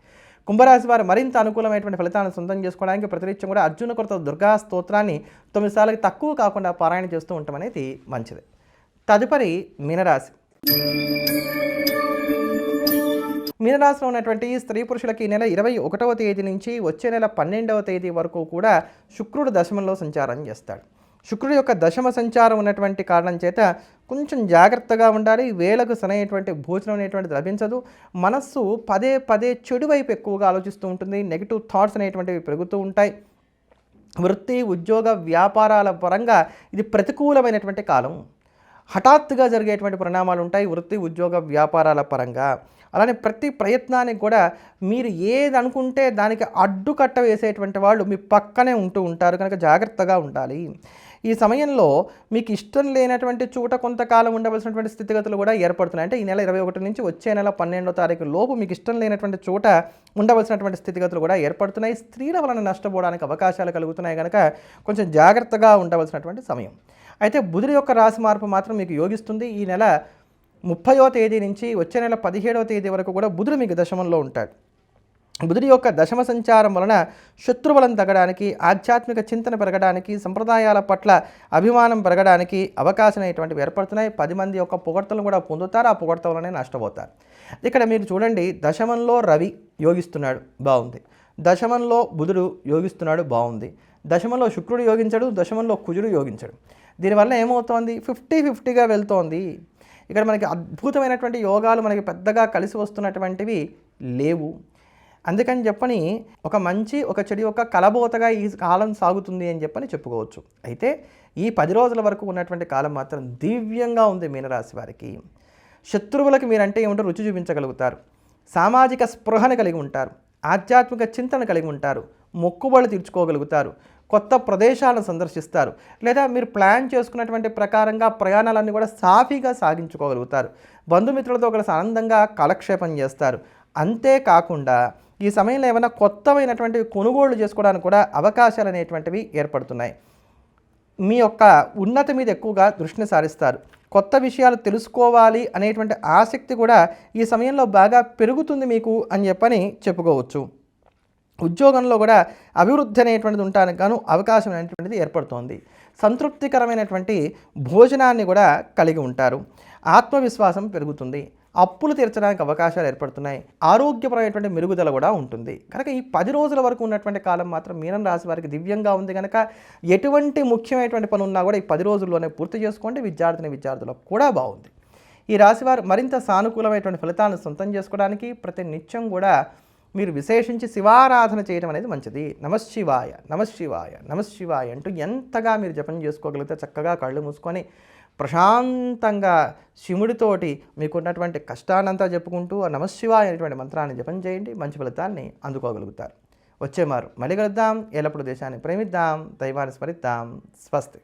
Speaker 1: కుంభరాశి వారు మరింత అనుకూలమైనటువంటి ఫలితాలను సొంతం చేసుకోవడానికి ప్రతినిత్యం కూడా అర్జున కొరత దుర్గా స్తోత్రాన్ని 9 సార్లకి తక్కువ కాకుండా పారాయణ చేస్తూ ఉండటం అనేది మంచిది. తదుపరి మీనరాశి. మీనరాశిలో ఉన్నటువంటి స్త్రీ పురుషులకి ఈ నెల 21వ తేదీ నుంచి వచ్చే నెల 12వ తేదీ వరకు కూడా శుక్రుడు దశమంలో సంచారం చేస్తాడు. శుక్రుడు యొక్క దశమ సంచారం ఉన్నటువంటి కారణం చేత కొంచెం జాగ్రత్తగా ఉండాలి. వేళకు సరైనటువంటి భోజనం అనేటువంటిది లభించదు. మనస్సు పదే పదే చెడు వైపు ఎక్కువగా ఆలోచిస్తూ ఉంటుంది. నెగిటివ్ థాట్స్ అనేటువంటివి పెరుగుతూ ఉంటాయి. వృత్తి, ఉద్యోగ, వ్యాపారాల పరంగా ఇది ప్రతికూలమైనటువంటి కాలం. హఠాత్తుగా జరిగేటువంటి పరిణామాలు ఉంటాయి వృత్తి, ఉద్యోగ, వ్యాపారాల పరంగా. అలానే ప్రతి ప్రయత్నానికి కూడా మీరు ఏది అనుకుంటే దానికి అడ్డుకట్ట వేసేటువంటి వాళ్ళు మీ పక్కనే ఉంటూ ఉంటారు. కనుక జాగ్రత్తగా ఉండాలి. ఈ సమయంలో మీకు ఇష్టం లేనటువంటి చోట కొంతకాలం ఉండవలసినటువంటి స్థితిగతులు కూడా ఏర్పడుతున్నాయి. అంటే ఈ నెల 21 నుంచి వచ్చే నెల 12వ తారీఖు లోపు మీకు ఇష్టం లేనటువంటి చోట ఉండవలసినటువంటి స్థితిగతులు కూడా ఏర్పడుతున్నాయి. స్త్రీల వలన నష్టపోవడానికి అవకాశాలు కలుగుతున్నాయి. కనుక కొంచెం జాగ్రత్తగా ఉండవలసినటువంటి సమయం. అయితే బుధుడి యొక్క రాశి మార్పు మాత్రం మీకు యోగిస్తుంది. ఈ నెల 30వ తేదీ నుంచి వచ్చే నెల 17వ తేదీ వరకు కూడా బుధుడు మీకు దశమంలో ఉంటాడు. బుధుడి యొక్క దశమ సంచారం వలన శత్రుబలం తగ్గడానికి, ఆధ్యాత్మిక చింతన పెరగడానికి, సంప్రదాయాల పట్ల అభిమానం పెరగడానికి అవకాశం అనేటువంటివి ఏర్పడుతున్నాయి. 10 మంది యొక్క పొగడ్తలను కూడా పొందుతారు. ఆ పొగడ్త వలనే నష్టపోతారు. ఇక్కడ మీరు చూడండి, దశమంలో రవి యోగిస్తున్నాడు, బాగుంది. దశమంలో బుధుడు యోగిస్తున్నాడు, బాగుంది. దశమంలో శుక్రుడు యోగించడు, దశమంలో కుజుడు యోగించడు. దీనివల్ల ఏమవుతోంది? 50-50గా వెళ్తోంది. ఇక్కడ మనకి అద్భుతమైనటువంటి యోగాలు మనకి పెద్దగా కలిసి వస్తున్నటువంటివి లేవు. అందుకని చెప్పని ఒక మంచి ఒక చెడు యొక్క కలబోతగా ఈ కాలం సాగుతుంది అని చెప్పని చెప్పుకోవచ్చు. అయితే ఈ 10 రోజుల వరకు ఉన్నటువంటి కాలం మాత్రం దివ్యంగా ఉంది మీనరాశి వారికి. శత్రువులకి మీరంటే ఏమిటో రుచి చూపించగలుగుతారు. సామాజిక స్పృహను కలిగి ఉంటారు. ఆధ్యాత్మిక చింతన కలిగి ఉంటారు. మొక్కుబడులు తీర్చుకోగలుగుతారు. కొత్త ప్రదేశాలను సందర్శిస్తారు. లేదా మీరు ప్లాన్ చేసుకున్నటువంటి ప్రకారంగా ప్రయాణాలన్నీ కూడా సాఫీగా సాగించుకోగలుగుతారు. బంధుమిత్రులతో కలిసి ఆనందంగా కాలక్షేపం చేస్తారు. అంతేకాకుండా ఈ సమయంలో ఏమైనా కొత్తమైనటువంటి కొనుగోళ్లు చేసుకోవడానికి కూడా అవకాశాలు అనేటువంటివి ఏర్పడుతున్నాయి. మీ యొక్క ఉన్నతి మీద ఎక్కువగా దృష్టిని సారిస్తారు. కొత్త విషయాలు తెలుసుకోవాలి అనేటువంటి ఆసక్తి కూడా ఈ సమయంలో బాగా పెరుగుతుంది మీకు అని చెప్పని చెప్పుకోవచ్చు. ఉద్యోగంలో కూడా అభివృద్ధి అనేటువంటిది ఉండడానికి గాను అవకాశం అనేటువంటిది ఏర్పడుతోంది. సంతృప్తికరమైనటువంటి భోజనాన్ని కూడా కలిగి ఉంటారు. ఆత్మవిశ్వాసం పెరుగుతుంది. అప్పులు తీర్చడానికి అవకాశాలు ఏర్పడుతున్నాయి. ఆరోగ్యపరమైనటువంటి మెరుగుదల కూడా ఉంటుంది. కనుక ఈ 10 రోజుల వరకు ఉన్నటువంటి కాలం మాత్రం మీనం రాశి వారికి దివ్యంగా ఉంది. కనుక ఎటువంటి ముఖ్యమైనటువంటి పని ఉన్నా కూడా ఈ 10 రోజుల్లోనే పూర్తి చేసుకోండి. విద్యార్థులకు కూడా బాగుంది. ఈ రాశివారు మరింత సానుకూలమైనటువంటి ఫలితాలను సొంతం చేసుకోవడానికి ప్రతి నిత్యం కూడా మీరు విశేషించి శివారాధన చేయడం అనేది మంచిది. నమశ్శివాయ నమశ్శివాయ నమశ్శివాయ అంటూ ఎంతగా మీరు జపం చేసుకోగలిగితే చక్కగా కళ్ళు మూసుకొని ప్రశాంతంగా శివుడితోటి మీకున్నటువంటి కష్టాన్నంతా చెప్పుకుంటూ ఆ నమశివాయ అనేటువంటి మంత్రాన్ని జపం చేయండి. మంచి ఫలితాన్ని అందుకోగలుగుతారు. వచ్చే మారు మళ్ళీ కలుద్దాం. ఎల్లప్పుడూ దేశాన్ని ప్రేమిద్దాం, దైవాన్ని స్మరిద్దాం. స్వస్తి.